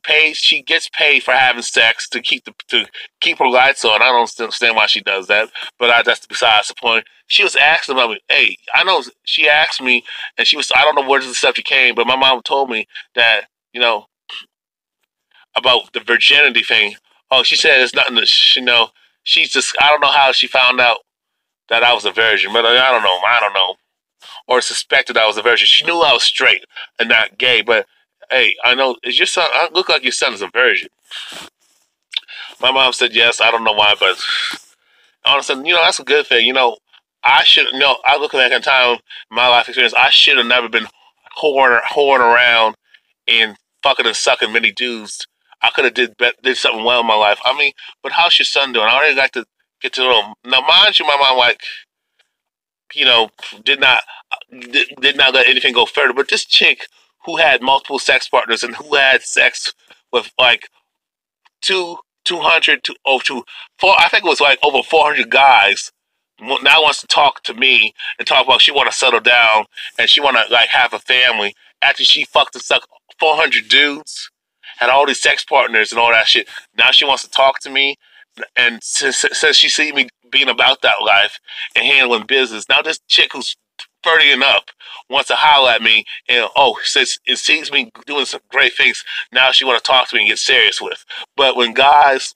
gets paid for having sex to keep her lights on. I don't understand why she does that, but that's besides the point. She was asking about me. Hey, I know she asked me, and I don't know where the subject came, but my mom told me that, you know, about the virginity thing. Oh, she said it's nothing to, you know, I don't know how she found out that I was a virgin, but I don't know. Or suspected I was a virgin. She knew I was straight and not gay, but hey, I know, is your son, I look like your son is a virgin. My mom said yes, I don't know why, but honestly, you know, that's a good thing. You know, I look back in time, my life experience, I should have never been whoring around and fucking and sucking many dudes. I could have did something well in my life. I mean, but how's your son doing? I already like to get to know him. Now, mind you, my mom, like, you know, did not let anything go further. But this chick who had multiple sex partners and who had sex with like 200 to 4, I think it was like over 400 guys, now wants to talk to me and talk about she want to settle down and she want to like have a family after she fucked and sucked 400 dudes, had all these sex partners and all that shit. Now she wants to talk to me, and since she see me being about that life and handling business, now this chick who's 30 and up wants to holler at me and says it sees me doing some great things. Now she want to talk to me and get serious with. But when guys,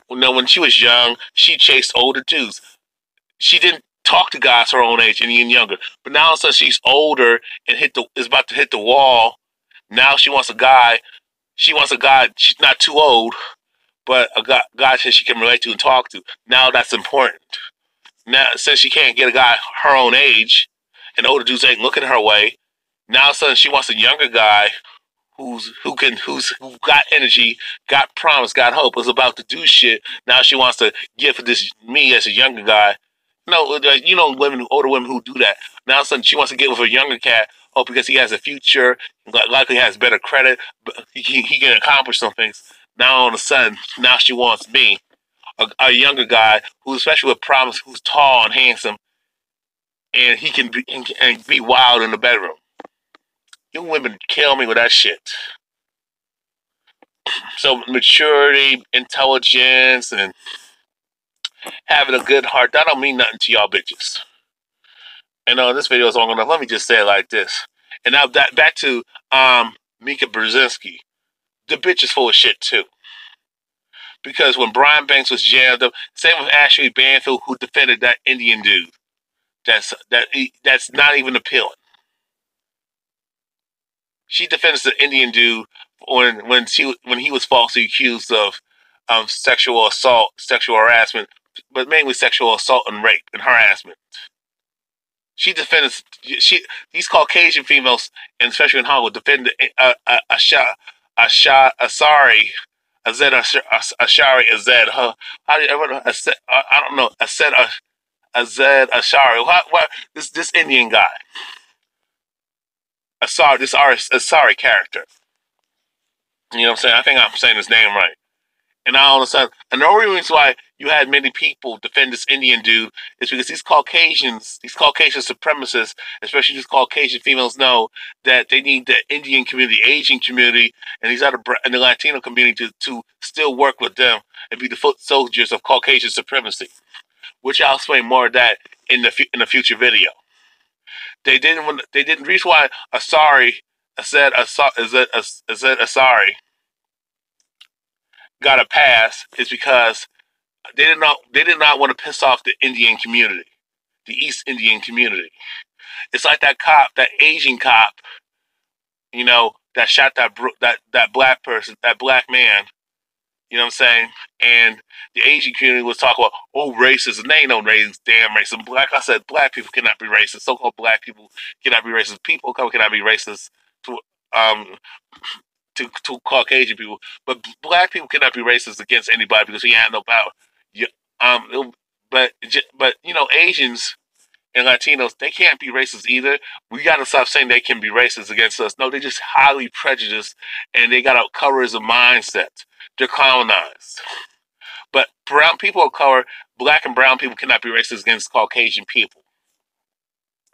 you know, when she was young, she chased older dudes. She didn't talk to guys her own age and even younger. But now since she's older and is about to hit the wall, now she wants a guy. She wants a guy. She's not too old, but a guy that she can relate to and talk to. Now that's important. Now since she can't get a guy her own age, and older dudes ain't looking her way, now suddenly she wants a younger guy who got energy, got promise, got hope, is about to do shit. Now she wants to give me as a younger guy. No, you know, older women who do that. Now suddenly she wants to get with a younger cat. Oh, because he has a future, likely has better credit, but he can accomplish some things. Now all of a sudden, now she wants me, a younger guy who's especially with promise, who's tall and handsome, and he can be wild in the bedroom. You women kill me with that shit. So maturity, intelligence, and having a good heart, that don't mean nothing to y'all bitches. And this video is long enough. Let me just say it like this. And now back to Mika Brzezinski. The bitch is full of shit too. Because when Brian Banks was jammed up, same with Ashley Banfield, who defended that Indian dude. That's not even appealing. She defends the Indian dude when he was falsely accused of sexual assault, sexual harassment, but mainly sexual assault and rape and harassment. She defends these Caucasian females, and especially in Hollywood, defend Asari, Ashari, Azed. How do you ever? I don't know. Azed Ashari. What? This Indian guy. Asari. This Asari character. You know what I'm saying? I think I'm saying his name right. And now all of a sudden, and the only reason why you had many people defend this Indian dude is because these Caucasian supremacists, especially these Caucasian females, know that they need the Indian community, Asian community, and these other and the Latino community to still work with them and be the foot soldiers of Caucasian supremacy. Which I'll explain more of that in the future video. They didn't reach why Asari got a pass is because they did not want to piss off the Indian community, the East Indian community. It's like that cop, that Asian cop, you know, that shot that black person, that black man. You know what I'm saying? And the Asian community was talking about, oh, racism. They ain't no damn racism. Like I said, black people cannot be racist. So-called black people cannot be racist. People of color cannot be racist to Caucasian people. But black people cannot be racist against anybody because we have no power. But you know, Asians and Latinos, they can't be racist either. We got to stop saying they can be racist against us. No, they're just highly prejudiced, and they got to cover as a mindset. They're colonized. But brown people of color, black and brown people cannot be racist against Caucasian people.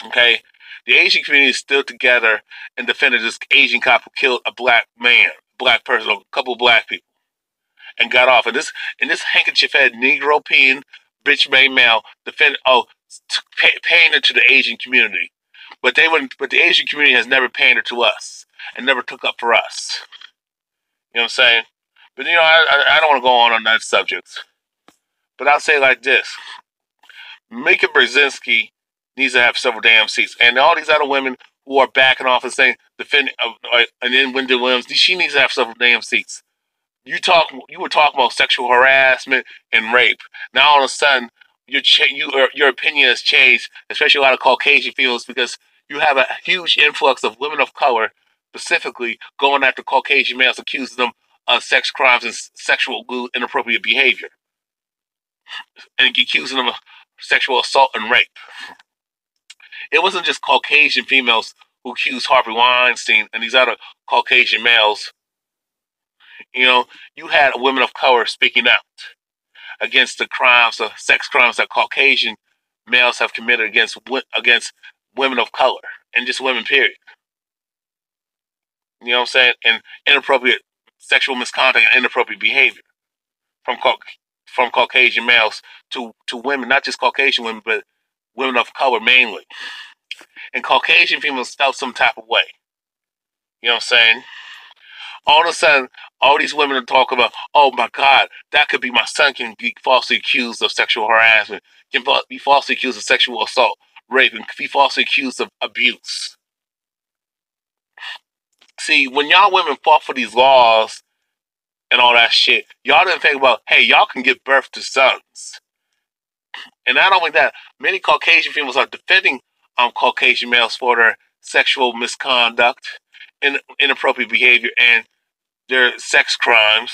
Okay? The Asian community is still together and defended this Asian cop who killed a black man, black person, a couple of black people, and got off. And this handkerchief-head Negro peeing bitch made male defended pander to the Asian community. But the Asian community has never pandered to us and never took up for us. You know what I'm saying? But you know, I don't want to go on that subject. But I'll say it like this: Mika Brzezinski needs to have several damn seats, and all these other women who are backing off and saying defending, and then Wendy Williams, she needs to have several damn seats. You were talking about sexual harassment and rape. Now all of a sudden, your opinion has changed, especially a lot of Caucasian females, because you have a huge influx of women of color, specifically going after Caucasian males, accusing them of sex crimes and sexual inappropriate behavior, and accusing them of sexual assault and rape. It wasn't just Caucasian females who accused Harvey Weinstein and these other Caucasian males. You know, you had women of color speaking out against the sex crimes that Caucasian males have committed against women of color and just women, period. You know what I'm saying? And inappropriate sexual misconduct and inappropriate behavior from Caucasian males to women, not just Caucasian women, but women of color mainly. And Caucasian females felt some type of way. You know what I'm saying? All of a sudden, all these women are talking about, oh my God, that could be my son can be falsely accused of sexual harassment, can be falsely accused of sexual assault, rape, and be falsely accused of abuse. See, when y'all women fought for these laws and all that shit, y'all didn't think about, hey, y'all can give birth to sons. And not only that, many Caucasian females are defending Caucasian males for their sexual misconduct, inappropriate behavior, and their sex crimes.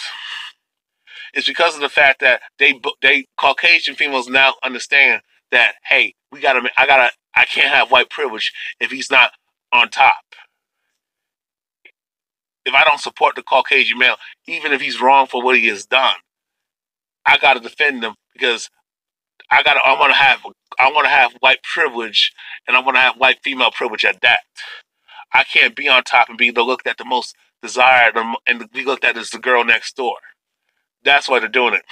It's because of the fact that they Caucasian females now understand that, hey, I can't have white privilege if he's not on top. If I don't support the Caucasian male, even if he's wrong for what he has done, I gotta defend him because I want to have white privilege, and I want to have white female privilege at that. I can't be on top and be looked at the most desired and be looked at as the girl next door. That's why they're doing it.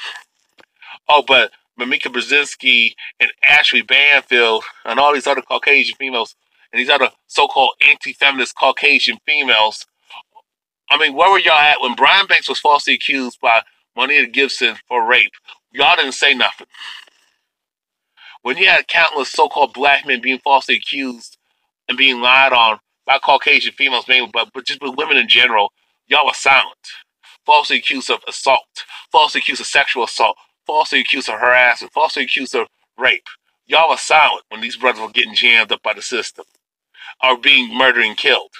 Oh, but Mika Brzezinski and Ashley Banfield and all these other Caucasian females and these other so-called anti-feminist Caucasian females, I mean, where were y'all at when Brian Banks was falsely accused by Moneta Gibson for rape? Y'all didn't say nothing. When you had countless so-called black men being falsely accused and being lied on by Caucasian females, mainly, but just with women in general, y'all were silent. Falsely accused of assault, falsely accused of sexual assault, falsely accused of harassment, falsely accused of rape. Y'all were silent when these brothers were getting jammed up by the system, or being murdered and killed,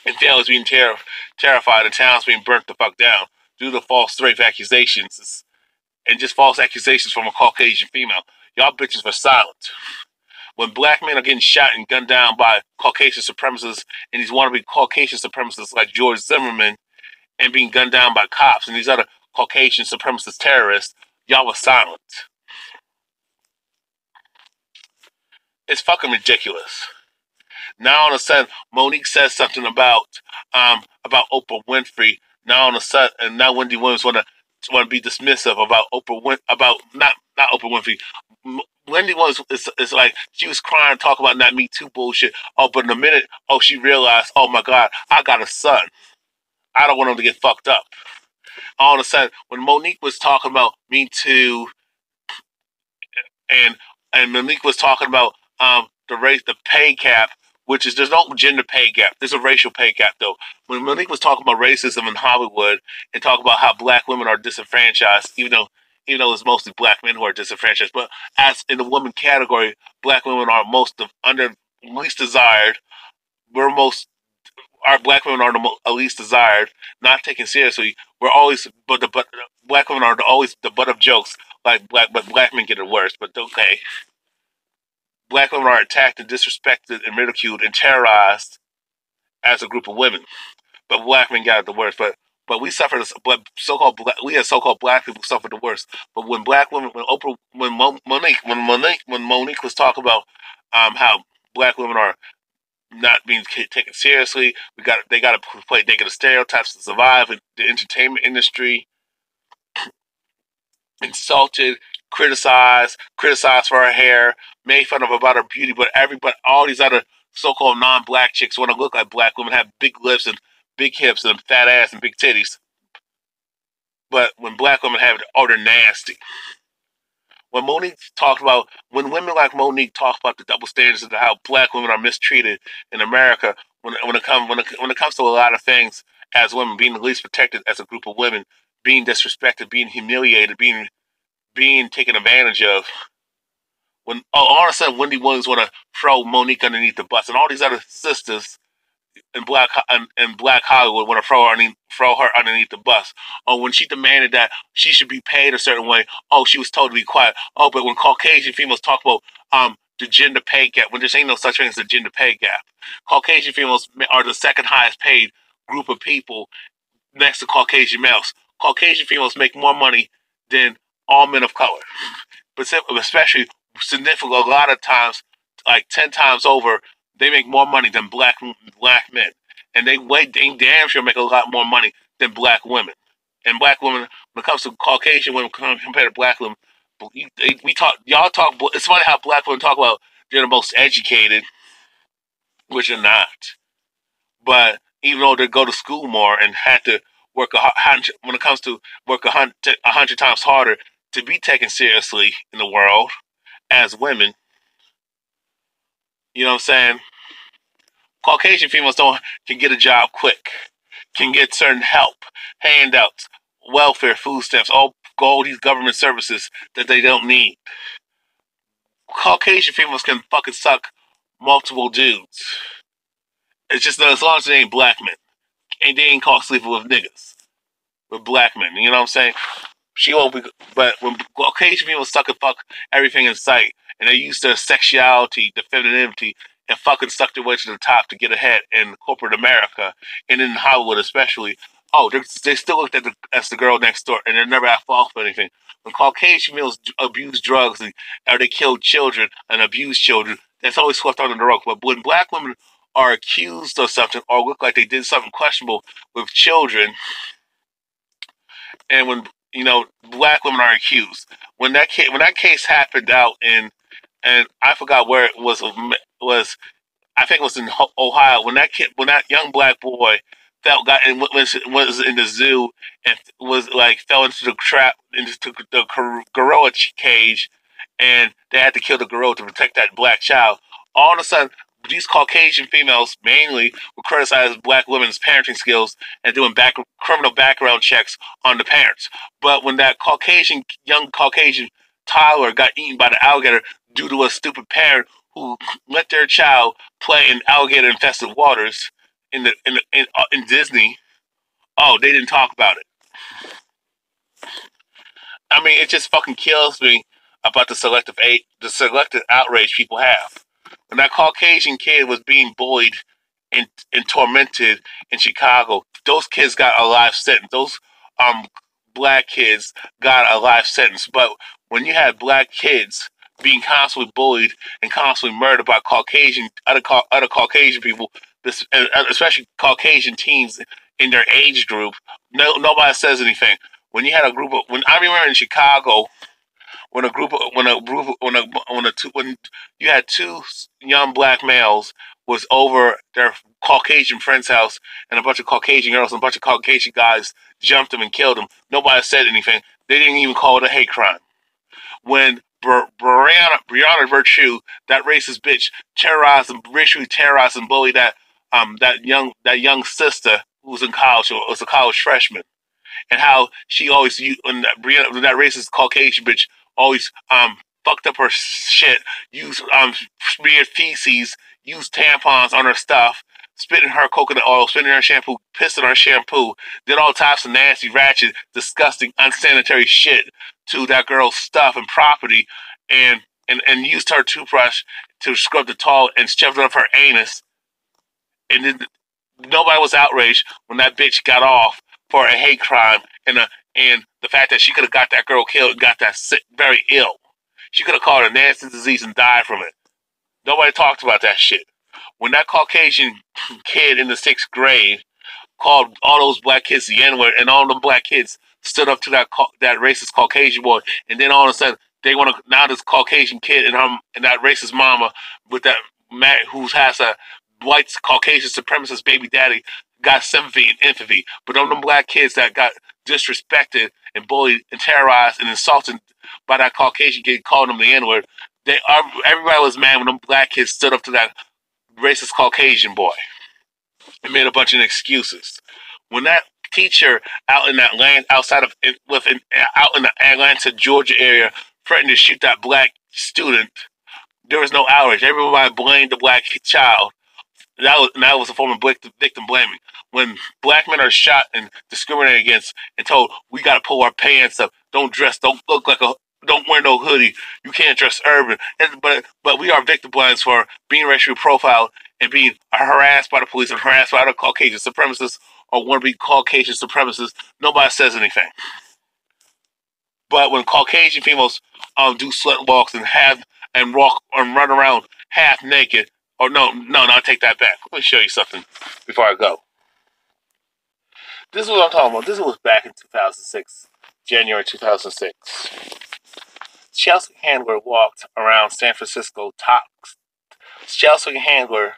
and families being terrified, and towns being burnt the fuck down due to false rape accusations and just false accusations from a Caucasian female. Y'all bitches were silent. When black men are getting shot and gunned down by Caucasian supremacists and these wannabe Caucasian supremacists like George Zimmerman and being gunned down by cops and these other Caucasian supremacist terrorists, y'all were silent. It's fucking ridiculous. Now all of a sudden, Monique says something about Oprah Winfrey. Now all of a sudden, and now Wendy Williams want to be dismissive about not Oprah Winfrey. Wendy Williams is like she was crying, talk about not Me Too bullshit. Oh, but in a minute, she realized, oh my God, I got a son. I don't want him to get fucked up. All of a sudden, when Monique was talking about Me Too, and Monique was talking about the pay cap, which is there's no gender pay gap. There's a racial pay gap though. When Monique was talking about racism in Hollywood and talking about how black women are disenfranchised, even though it's mostly black men who are disenfranchised, but as in the woman category, black women are least desired. Our black women are the least desired, not taken seriously. We're always, but black women are always the butt of jokes. But black men get it worse. But okay, black women are attacked and disrespected and ridiculed and terrorized as a group of women. But black men got it the worst. But we suffered. But we as so-called black people suffered the worst. But when black women, when Monique was talking about how black women are not being taken seriously, they got to play negative stereotypes to survive in the entertainment industry. Insulted, criticized for her hair, made fun of about her beauty, but all these other so-called non-black chicks want to look like black women, have big lips and big hips and fat ass and big titties. But when black women have it, they're nasty. When women like Monique talk about the double standards and how black women are mistreated in America, when it comes to a lot of things, as women being the least protected as a group of women, being disrespected, being humiliated, being taken advantage of. When all of a sudden Wendy Williams want to throw Monique underneath the bus, and all these other sisters in black Hollywood want to throw her underneath the bus. Or when she demanded that she should be paid a certain way, she was told to be quiet. But when Caucasian females talk about the gender pay gap, when there ain't no such thing as a gender pay gap, Caucasian females are the second highest paid group of people next to Caucasian males. Caucasian females make more money than all men of color, but especially significant. A lot of times, like 10 times over, they make more money than black men, and they damn sure make a lot more money than black women. And black women, when it comes to Caucasian women compared to black women, y'all talk. It's funny how black women talk about they're the most educated, which they're not. But even though they go to school more and had to work when it comes to work 100 times harder to be taken seriously in the world as women, you know what I'm saying? Caucasian females can get a job quick, can get certain help, handouts, welfare, food stamps, all these government services that they don't need. Caucasian females can fucking suck multiple dudes. It's just that as long as they ain't black men, and they ain't caught sleeping with niggas, with black men. You know what I'm saying? She won't be, but when Caucasian people suck and fuck everything in sight, and they use their sexuality, their femininity, and fucking suck their way to the top to get ahead in corporate America, and in Hollywood especially, they still looked at as the girl next door, and they're never at fault for anything. When Caucasian males abuse drugs or they kill children and abuse children, that's always swept under the rug. But when black women are accused of something or look like they did something questionable with children, and when black women are accused, when that case happened out in, and I forgot where it was I think it was in Ohio, when that young black boy was in the zoo and fell into the trap, into the gorilla cage, and they had to kill the gorilla to protect that black child. All of a sudden, these Caucasian females mainly were criticizing black women's parenting skills and doing criminal background checks on the parents. But when that young Caucasian toddler got eaten by the alligator due to a stupid parent who let their child play in alligator-infested waters in Disney. Oh, they didn't talk about it. I mean, it just fucking kills me about the selective outrage people have. When that Caucasian kid was being bullied and tormented in Chicago, those kids got a life sentence. Those black kids got a life sentence. But when you have black kids being constantly bullied and constantly murdered by other Caucasian people, especially Caucasian teens in their age group, nobody says anything. When you had a group of, when I remember in Chicago, when you had two young black males was over their Caucasian friend's house, and a bunch of Caucasian girls and a bunch of Caucasian guys jumped them and killed them. Nobody said anything. They didn't even call it a hate crime. When Brianna Virtue, that racist bitch, racially terrorized and bullied that young sister who was in college, or was a college freshman, and how she always when that racist Caucasian bitch always fucked up her shit, used smeared feces, used tampons on her stuff, spit in her coconut oil, spit in her shampoo, pissed in her shampoo, did all types of nasty, ratchet, disgusting, unsanitary shit to that girl's stuff and property, and used her toothbrush to scrub the toilet and shoved it up her anus, and then nobody was outraged when that bitch got off for a hate crime and the fact that she could have got that girl killed and got that very ill. She could have caught a nasty disease and died from it. Nobody talked about that shit. When that Caucasian kid in the 6th grade called all those black kids the N-word, and all them black kids stood up to that racist Caucasian boy, and then all of a sudden they want to, now this Caucasian kid and that racist mama with that who has a white Caucasian supremacist baby daddy got sympathy and empathy. But on them black kids that got disrespected and bullied and terrorized and insulted by that Caucasian kid calling them the N-word, everybody was mad when them black kids stood up to that racist Caucasian boy and made a bunch of excuses. When that teacher out in that land out in the Atlanta, Georgia area threatened to shoot that black student, there was no outrage. Everybody blamed the black child. That was a form of victim blaming. When black men are shot and discriminated against and told, we got to pull our pants up, don't wear no hoodie, you can't dress urban. But we are victim blames for being racially profiled and being harassed by the police and harassed by other Caucasian supremacists or wannabe Caucasian supremacists. Nobody says anything. But when Caucasian females do slut walks and walk and run around half naked, or no, I'll take that back. Let me show you something before I go. This is what I'm talking about. This was back in 2006, January 2006. Chelsea Handler walked around San Francisco Chelsea Handler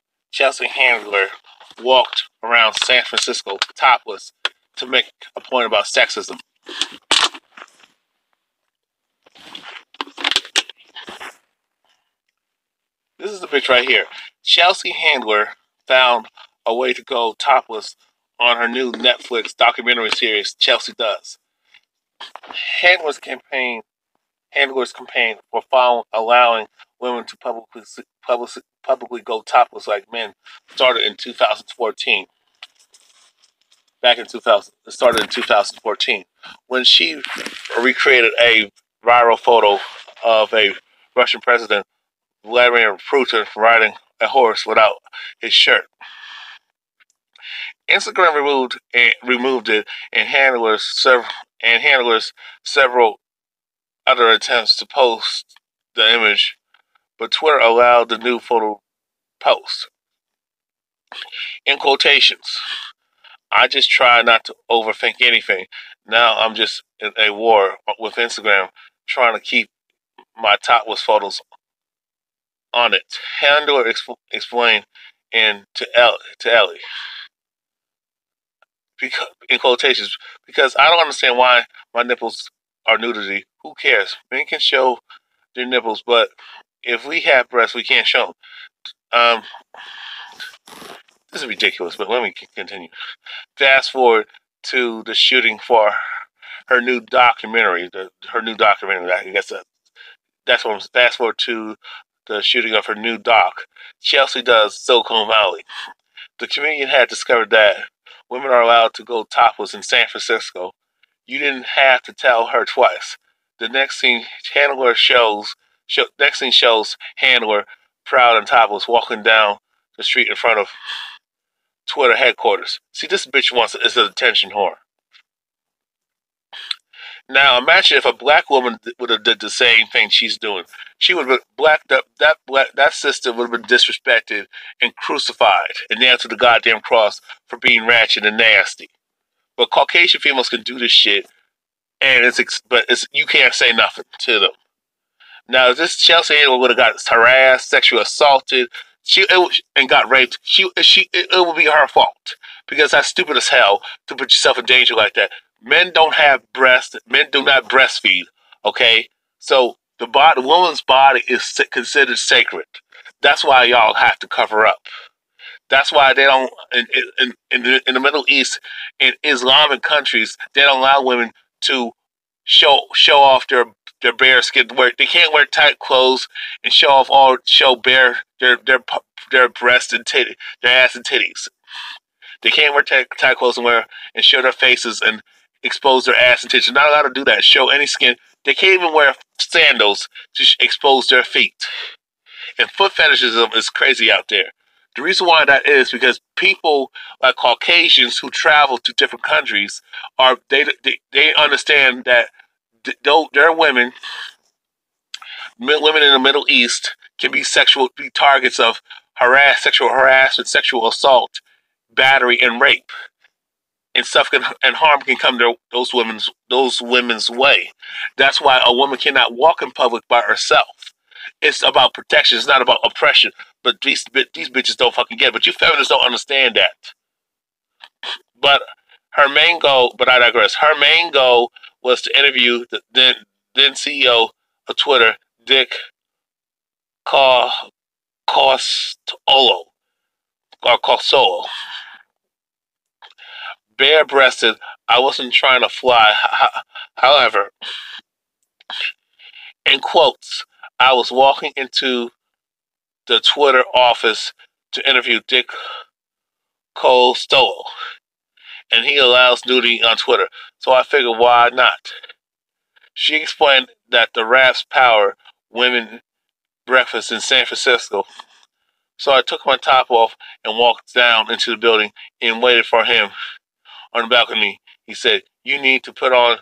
walked around San Francisco topless to make a point about sexism. This is the bitch right here. Chelsea Handler found a way to go topless on her new Netflix documentary series, Chelsea Does. Handler's campaign for allowing women to publicly go topless like men started in 2014. It started in 2014 when she recreated a viral photo of a Russian president, Vladimir Putin, riding a horse without his shirt. Instagram removed it, and handlers several other attempts to post the image, but Twitter allowed the new photo post. In quotations, I just try not to overthink anything. Now I'm just in a war with Instagram, trying to keep my topless photos on it. Handler explained to Ellie. In quotations, because I don't understand why my nipples are nudity. Who cares? Men can show their nipples, but if we have breasts, we can't show them. This is ridiculous, but let me continue. Fast forward to the shooting for her new documentary. I guess that's when fast forward to the shooting of her new doc. Chelsea does Silicon Valley. The comedian had discovered that women are allowed to go topless in San Francisco. You didn't have to tell her twice. The next scene, next scene shows Handler, proud and topless, walking down the street in front of Twitter headquarters. See, this bitch is an attention whore. Now imagine if a black woman would have did the same thing she's doing. She would have been that sister would have been disrespected and crucified and nailed to the goddamn cross for being ratchet and nasty. But Caucasian females can do this shit, and you can't say nothing to them. Now, if this Chelsea Handler would have got harassed, sexually assaulted, and got raped, it would be her fault, because that's stupid as hell to put yourself in danger like that. Men don't have breasts. Men do not breastfeed. Okay, so the woman's body is considered sacred. That's why y'all have to cover up. That's why they don't in the Middle East, in Islamic countries, they don't allow women to show off their bare skin. They can't wear tight clothes and show bare their breasts and their ass and titties. They can't wear tight clothes and show their faces and expose their ass and titties. They're not allowed to do that. Show any skin. They can't even wear sandals to expose their feet. And foot fetishism is crazy out there. The reason why that is because people like Caucasians who travel to different countries they understand that their women in the Middle East can be targets of sexual harassment, sexual assault, battery, and rape, and harm can come to those women's way. That's why a woman cannot walk in public by herself. It's about protection. It's not about oppression. But these bitches don't fucking get it. But you feminists don't understand that. But her main goal, but I digress. Her main goal was to interview the then CEO of Twitter, Dick Costolo. Bare-breasted, I wasn't trying to fly. However, in quotes, I was walking into the Twitter office to interview Dick Costolo, and he allows nudity on Twitter, so I figured why not? She explained that the Raps power women breakfast in San Francisco, so I took my top off and walked down into the building and waited for him on the balcony. He said, "You need to put on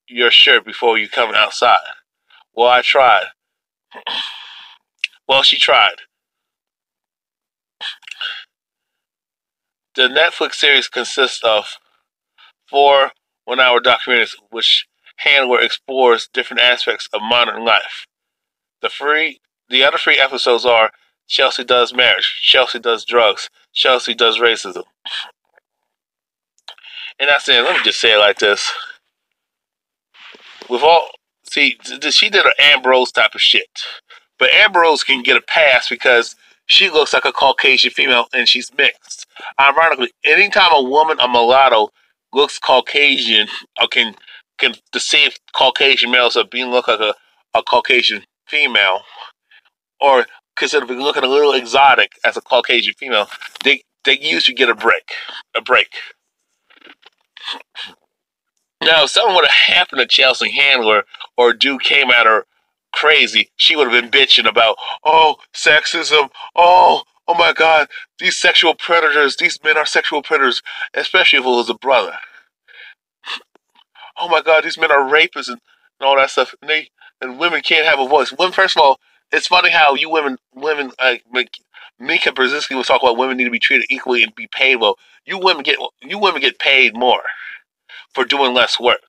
your shirt before you come outside." Well, I tried. Well, she tried. The Netflix series consists of 4 one-hour documentaries which Handler explores different aspects of modern life. The other 3 episodes are Chelsea Does Marriage, Chelsea Does Drugs, Chelsea Does Racism. And that's it. Let me just say it like this. She did an Ambrose type of shit. But Ambrose can get a pass because she looks like a Caucasian female and she's mixed. Ironically, anytime a woman, a mulatto, looks Caucasian or can deceive Caucasian males of being look like a Caucasian female, or consider looking a little exotic as a Caucasian female, they usually get a break. Now, if something would have happened to Chelsea Handler or a dude came at her crazy, she would have been bitching about, oh, sexism, oh my God, these sexual predators, these men are sexual predators, especially if it was a brother. Oh my God, these men are rapists and all that stuff, and women can't have a voice. First of all, it's funny how you women Mika Brzezinski was talking about women need to be treated equally and be paid well. You women get paid more for doing less work.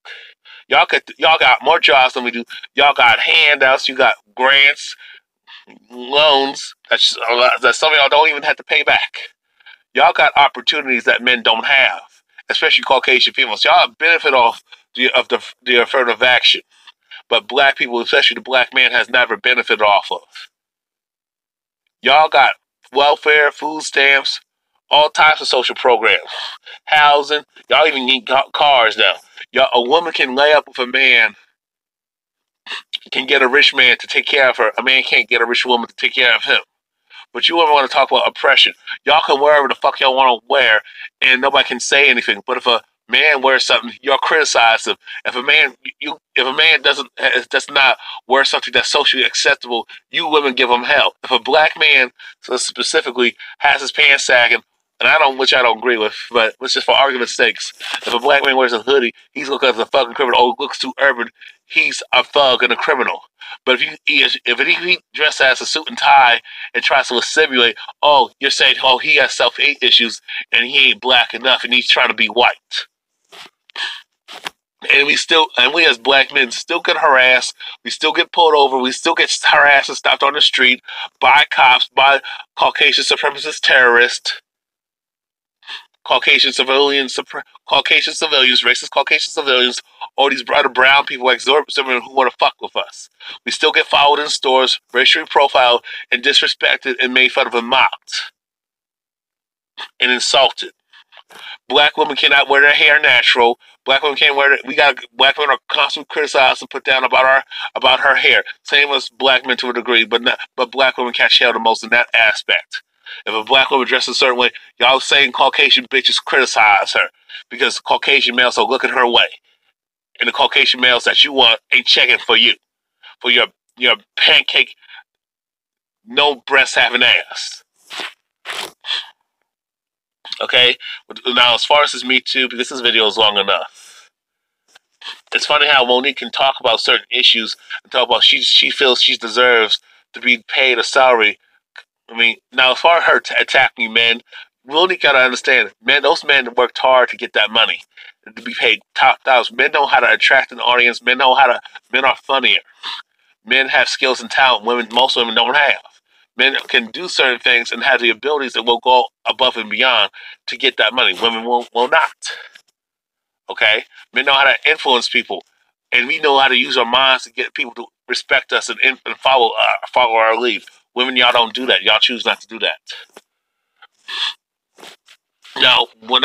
Y'all got more jobs than we do. Y'all got handouts. You got grants, loans that some of y'all don't even have to pay back. Y'all got opportunities that men don't have, especially Caucasian females. Y'all benefit off the affirmative action, but black people, especially the black man, has never benefited off of. Y'all got welfare, food stamps, all types of social programs, housing. Y'all even need cars now. A woman can lay up with a man can get a rich man to take care of her. A man can't get a rich woman to take care of him. But you ever want to talk about oppression? Y'all can wear whatever the fuck y'all want to wear, and nobody can say anything. But if a man wears something, y'all criticize him. If a man does not wear something that's socially acceptable, you women give him hell. If a black man, so specifically, has his pants sagging, which I don't agree with, but it's just for argument's sakes. If a black man wears a hoodie, he's looked at as a fucking criminal. Oh, looks too urban. He's a thug and a criminal. But if he dressed as a suit and tie and tries to assimilate, oh, you're saying, oh, he has self-hate issues and he ain't black enough and he's trying to be white. And we as black men still get harassed. We still get pulled over. We still get harassed and stopped on the street by cops, by Caucasian supremacist terrorists, Caucasian civilians, racist Caucasian civilians, or these other brown people like Zimmerman who want to fuck with us. We still get followed in stores, racially profiled, and disrespected, and made fun of and mocked, and insulted. Black women cannot wear their hair natural. Black women can't wear it. Black women are constantly criticized and put down about her hair. Same as black men to a degree, but black women catch hell the most in that aspect. If a black woman dresses a certain way, y'all saying Caucasian bitches criticize her because Caucasian males are looking her way. And the Caucasian males that you want ain't checking for you. For your pancake, no breasts having ass. Okay? Now, as far as this Me Too, because this video is long enough, it's funny how Monique can talk about certain issues and talk about she feels she deserves to be paid a salary. I mean, now as far as her attacking men, Monique gotta understand, those men worked hard to get that money, to be paid top dollars. Men know how to attract an audience. Men are funnier. Men have skills and talent most women don't have. Men can do certain things and have the abilities that will go above and beyond to get that money. Women will not. Okay? Men know how to influence people. And we know how to use our minds to get people to respect us and follow our lead. Women, y'all don't do that. Y'all choose not to do that. Now, when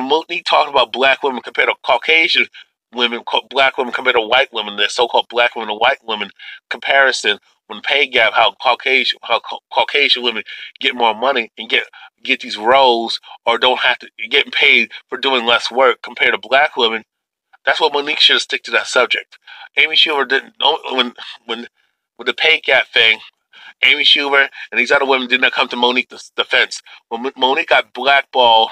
Monique talked about black women compared to Caucasian women, black women compared to white women, the so-called black women and white women comparison, when pay gap, how Caucasian women get more money and get these roles or don't have to get paid for doing less work compared to black women, that's what Monique should have stick to that subject. Amy Schumer didn't when with the pay gap thing. Amy Schumer and these other women did not come to Monique's defense. When Monique got blackballed,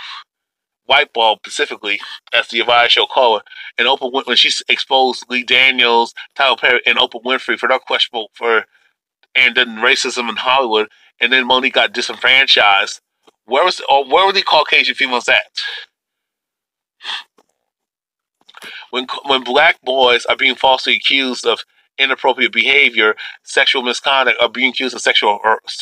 whiteballed specifically, as the Avaya show called her, and when she exposed Lee Daniels, Tyler Perry, and Oprah Winfrey for their questionable and then racism in Hollywood, and then Monique got disenfranchised. Where were the Caucasian females at? When black boys are being falsely accused of inappropriate behavior, sexual misconduct, or being accused of sexual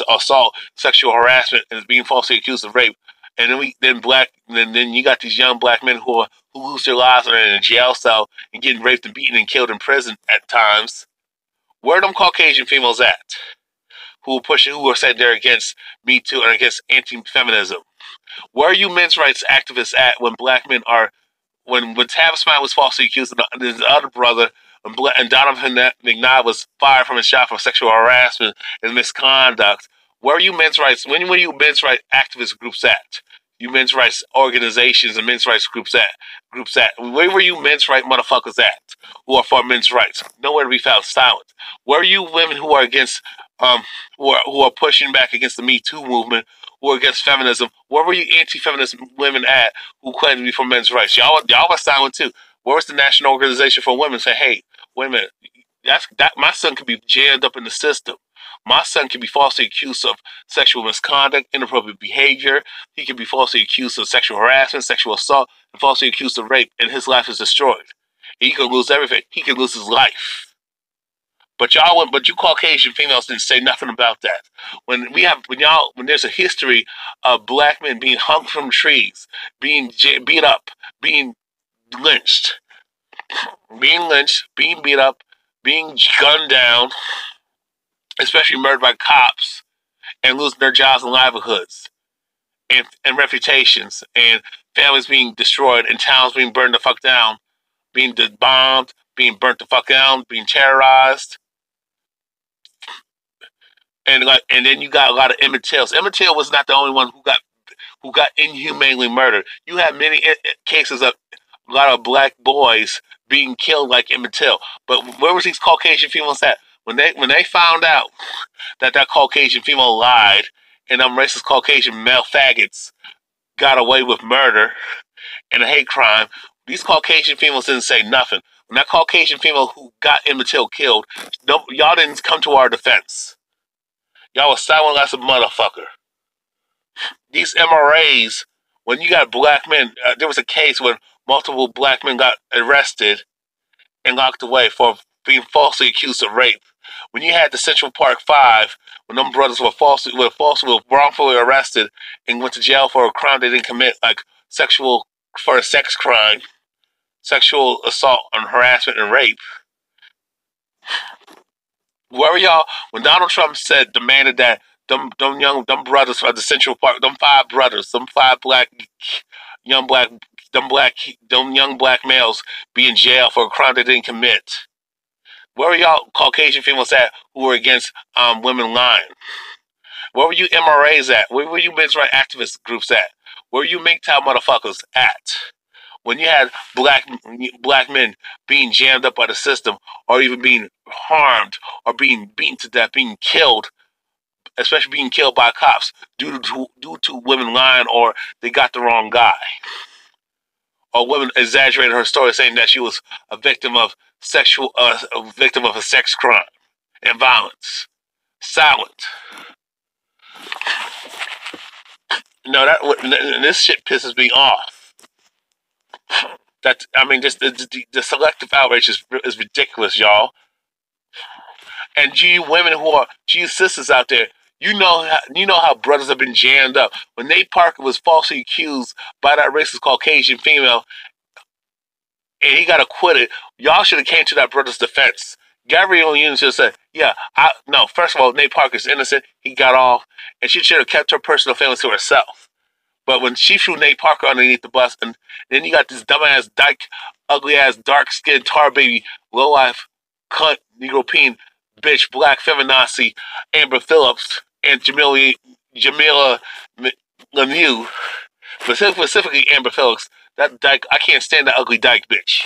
assault, sexual harassment, and being falsely accused of rape, and then you got these young black men who lose their lives and are in a jail cell and getting raped and beaten and killed in prison at times. Where are them Caucasian females at? Who are saying they're against Me Too and against anti-feminism? Where are you men's rights activists at when black men are? When Tavis Smiley was falsely accused, and his other brother and Donovan McNabb was fired from his job for sexual harassment and misconduct. Where are you men's rights? When were you men's rights activist groups at? You men's rights organizations and men's rights groups at? Where were you men's rights motherfuckers at? Who are for men's rights? Nowhere to be found. Silent. Where are you women who are against, who are pushing back against the Me Too movement? Who are against feminism? Where were you anti-feminist women at who claimed to be for men's rights? Y'all were silent too. Where was the National Organization for Women? Say, hey, wait a minute. My son could be jammed up in the system. My son could be falsely accused of sexual misconduct, inappropriate behavior. He could be falsely accused of sexual harassment, sexual assault, and falsely accused of rape, and his life is destroyed. He could lose everything. He could lose his life. But you Caucasian females didn't say nothing about that. When there's a history of black men being hung from trees, being beat up, being lynched, being beat up, being gunned down, especially murdered by cops, and losing their jobs and livelihoods, and reputations, and families being destroyed, and towns being burned the fuck down. being bombed, being burnt the fuck down, being terrorized. And then you got a lot of Emmett Tills. Emmett Till was not the only one who got inhumanely murdered. You have many cases of a lot of black boys being killed like Emmett Till. But where was these Caucasian females at? When they found out that Caucasian female lied and them racist Caucasian male faggots got away with murder and a hate crime, these Caucasian females didn't say nothing. When that Caucasian female who got Emmett Till killed, y'all didn't come to our defense. Y'all was silent as a motherfucker. These MRAs, when you got black men, there was a case when multiple black men got arrested and locked away for being falsely accused of rape. When you had the Central Park Five, when them brothers were wrongfully arrested and went to jail for a crime they didn't commit, like a sex crime, sexual assault and harassment and rape. Where were y'all when Donald Trump demanded that them brothers from the Central Park, them five brothers, them young black males be in jail for a crime they didn't commit? Where were y'all Caucasian females at who were against women lying? Where were you MRAs at? Where were you men's rights activist groups at? Where were you MGTOW motherfuckers at? When you had black men being jammed up by the system, or even being harmed, or being beaten to death, being killed, especially being killed by cops due to women lying, or they got the wrong guy, or women exaggerated her story saying that she was a victim of a sex crime and violence. Silent. No, this shit pisses me off. Just the selective outrage is ridiculous, y'all. And you women you sisters out there, you know how brothers have been jammed up. When Nate Parker was falsely accused by that racist Caucasian female, and he got acquitted, y'all should have came to that brother's defense. Gabrielle Union should have said, "Yeah, no. First of all, Nate Parker's innocent. He got off, and she should have kept her personal feelings to herself." But when she threw Nate Parker underneath the bus, and then you got this dumbass dyke, ugly ass, dark skinned tar baby, low life, cunt, European bitch, black feminazi, Amber Phillips, and Jamila Lemieux, specifically Amber Phillips. That dyke, I can't stand that ugly dyke bitch.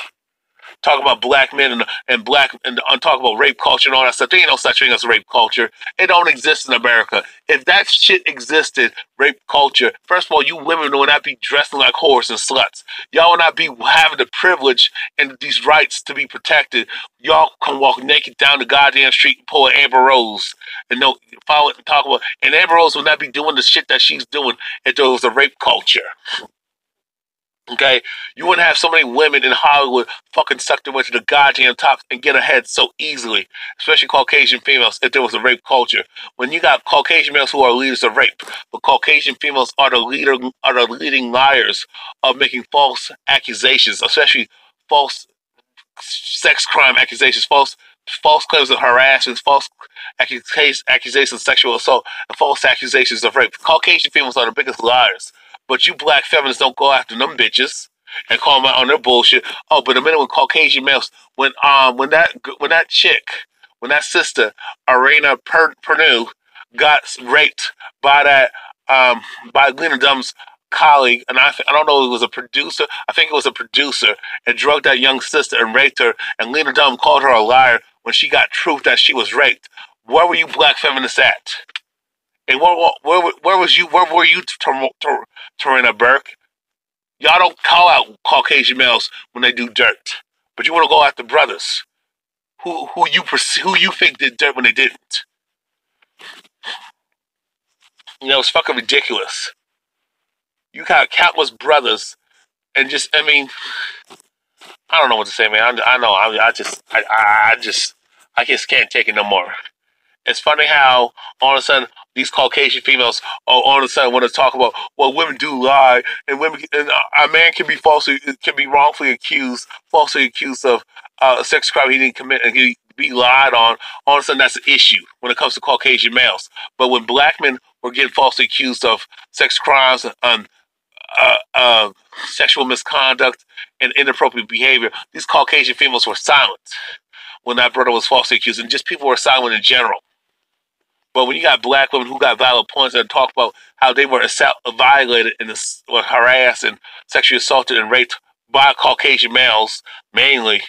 Talk about black men and talk about rape culture and all that stuff. There ain't no such thing as rape culture. It don't exist in America. If that shit existed, rape culture, first of all, you women would not be dressing like whores and sluts. Y'all would not be having the privilege and these rights to be protected. Y'all can walk naked down the goddamn street and pull an Amber Rose and follow it and talk about. And Amber Rose would not be doing the shit that she's doing if there was a rape culture. Okay, you wouldn't have so many women in Hollywood fucking suck their way to the goddamn top and get ahead so easily, especially Caucasian females, if there was a rape culture. When you got Caucasian males who are leaders of rape, but Caucasian females are the leading liars of making false accusations, especially false sex crime accusations, false claims of harassment, false accusations of sexual assault, and false accusations of rape. Caucasian females are the biggest liars. But you black feminists don't go after them bitches and call them out on their bullshit. Oh, but the minute when Caucasian males, when that sister, Arena Perdue, got raped by Lena Dunham's colleague, and I don't know if it was a producer. I think it was a producer, and drugged that young sister and raped her. And Lena Dunham called her a liar when she got truth that she was raped. Where were you black feminists at? And where was you? Where were you, Tarina Burke? Y'all don't call out Caucasian males when they do dirt, but you want to go after brothers who you think did dirt when they didn't. It's fucking ridiculous. You got countless brothers, and I don't know what to say, man. I just can't take it no more. It's funny how all of a sudden these Caucasian females all of a sudden want to talk about, well, women do lie, and a man can be wrongfully accused, falsely accused of a sex crime he didn't commit, and he be lied on. All of a sudden that's an issue when it comes to Caucasian males. But when black men were getting falsely accused of sex crimes and sexual misconduct and inappropriate behavior, these Caucasian females were silent when that brother was falsely accused, and just people were silent in general. But when you got black women who got valid points and talk about how they were violated and or harassed and sexually assaulted and raped by Caucasian males mainly,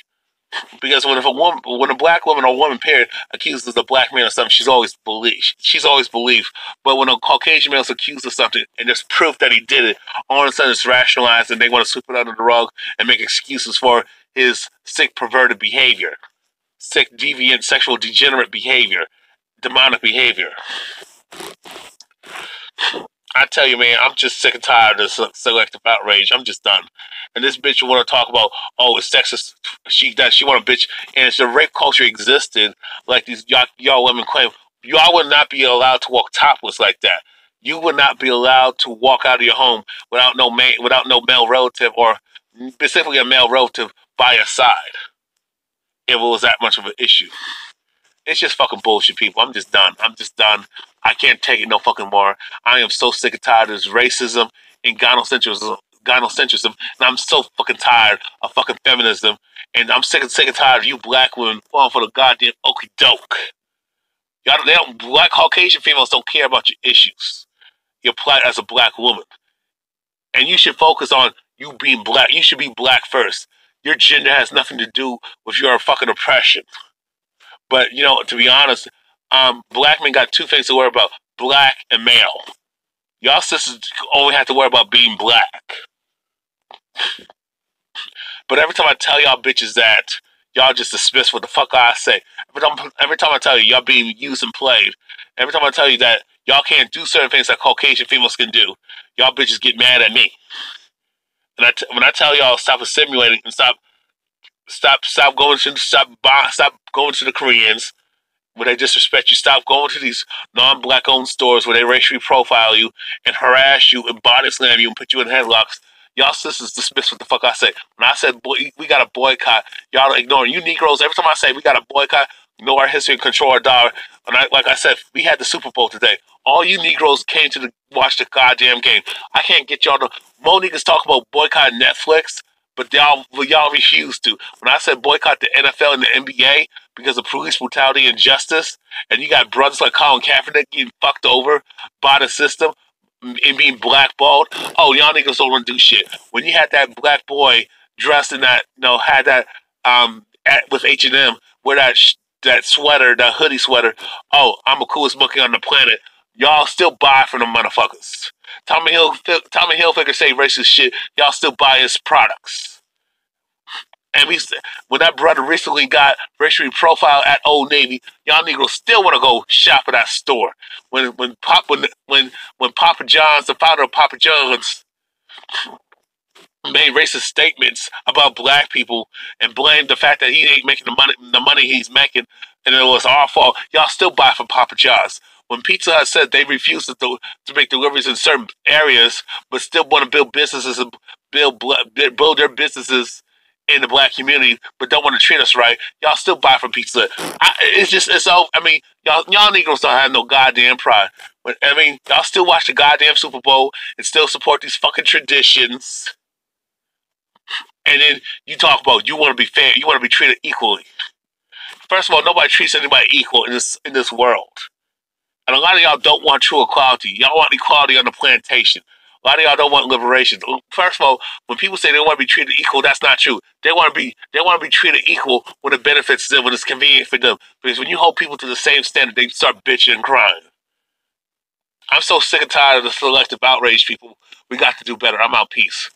because when a black woman or woman period accuses a black man of something, she's always believed. But when a Caucasian male is accused of something and there's proof that he did it, all of a sudden it's rationalized and they want to sweep it under the rug and make excuses for his sick, perverted behavior, sick, deviant, sexual, degenerate behavior, demonic behavior. I tell you, man, I'm just sick and tired of this selective outrage. I'm just done. And this bitch want to talk about, oh, it's sexist. She want to bitch, and if the rape culture existed, like these y'all women claim, y'all would not be allowed to walk topless like that. You would not be allowed to walk out of your home without no male relative, or specifically a male relative by your side, if it was that much of an issue. It's just fucking bullshit, people. I'm just done. I can't take it no fucking more. I am so sick and tired of this racism and gynocentrism, and I'm so fucking tired of fucking feminism, and I'm sick and tired of you black women falling for the goddamn okie doke. Black Caucasian females don't care about your issues, your plight as a black woman, and you should focus on you being black. You should be black first. Your gender has nothing to do with your fucking oppression. But, you know, to be honest, black men got two things to worry about, black and male. Y'all sisters only have to worry about being black. But every time I tell y'all bitches that, y'all just dismiss what the fuck I say. Every time I tell you, y'all being used and played. Every time I tell you that y'all can't do certain things that Caucasian females can do, y'all bitches get mad at me. And when I tell y'all stop assimilating and stop going to the Koreans, where they disrespect you, stop going to these non-black owned stores where they racially profile you and harass you and body slam you and put you in headlocks. Y'all sisters dismiss what the fuck I say. When I said we got to boycott, y'all are ignoring. You Negroes, every time I say we got to boycott, know our history and control our dollar. And like I said, we had the Super Bowl today. All you Negroes came to watch the goddamn game. I can't get y'all to. Mo niggas talk about boycotting Netflix, but y'all refuse to. When I said boycott the NFL and the NBA because of police brutality and justice, and you got brothers like Colin Kaepernick getting fucked over by the system and being blackballed, oh, y'all niggas don't want to do shit. When you had that black boy dressed in that, had that with H&M, wear that sweater, that hoodie sweater, oh, I'm the coolest monkey on the planet. Y'all still buy from them motherfuckers. Tommy Hilfiger say racist shit. Y'all still buy his products. And when that brother recently got racially profiled at Old Navy, y'all Negroes still want to go shop at that store. When Papa John's, the founder of Papa John's, made racist statements about black people and blamed the fact that he ain't making the money he's making, and it was our fault, y'all still buy from Papa John's. When Pizza Hut said they refuse to make deliveries in certain areas, but still want to build businesses and build their businesses in the black community, but don't want to treat us right, y'all still buy from Pizza Hut. Y'all Negroes don't have no goddamn pride. Y'all still watch the goddamn Super Bowl and still support these fucking traditions. And then you talk about you want to be fair, you want to be treated equally. First of all, nobody treats anybody equal in this world. And a lot of y'all don't want true equality. Y'all want equality on the plantation. A lot of y'all don't want liberation. First of all, when people say they want to be treated equal, that's not true. They want to be treated equal when it benefits them, when it's convenient for them. Because when you hold people to the same standard, they start bitching and crying. I'm so sick and tired of the selective outrage, people. We got to do better. I'm out. Peace.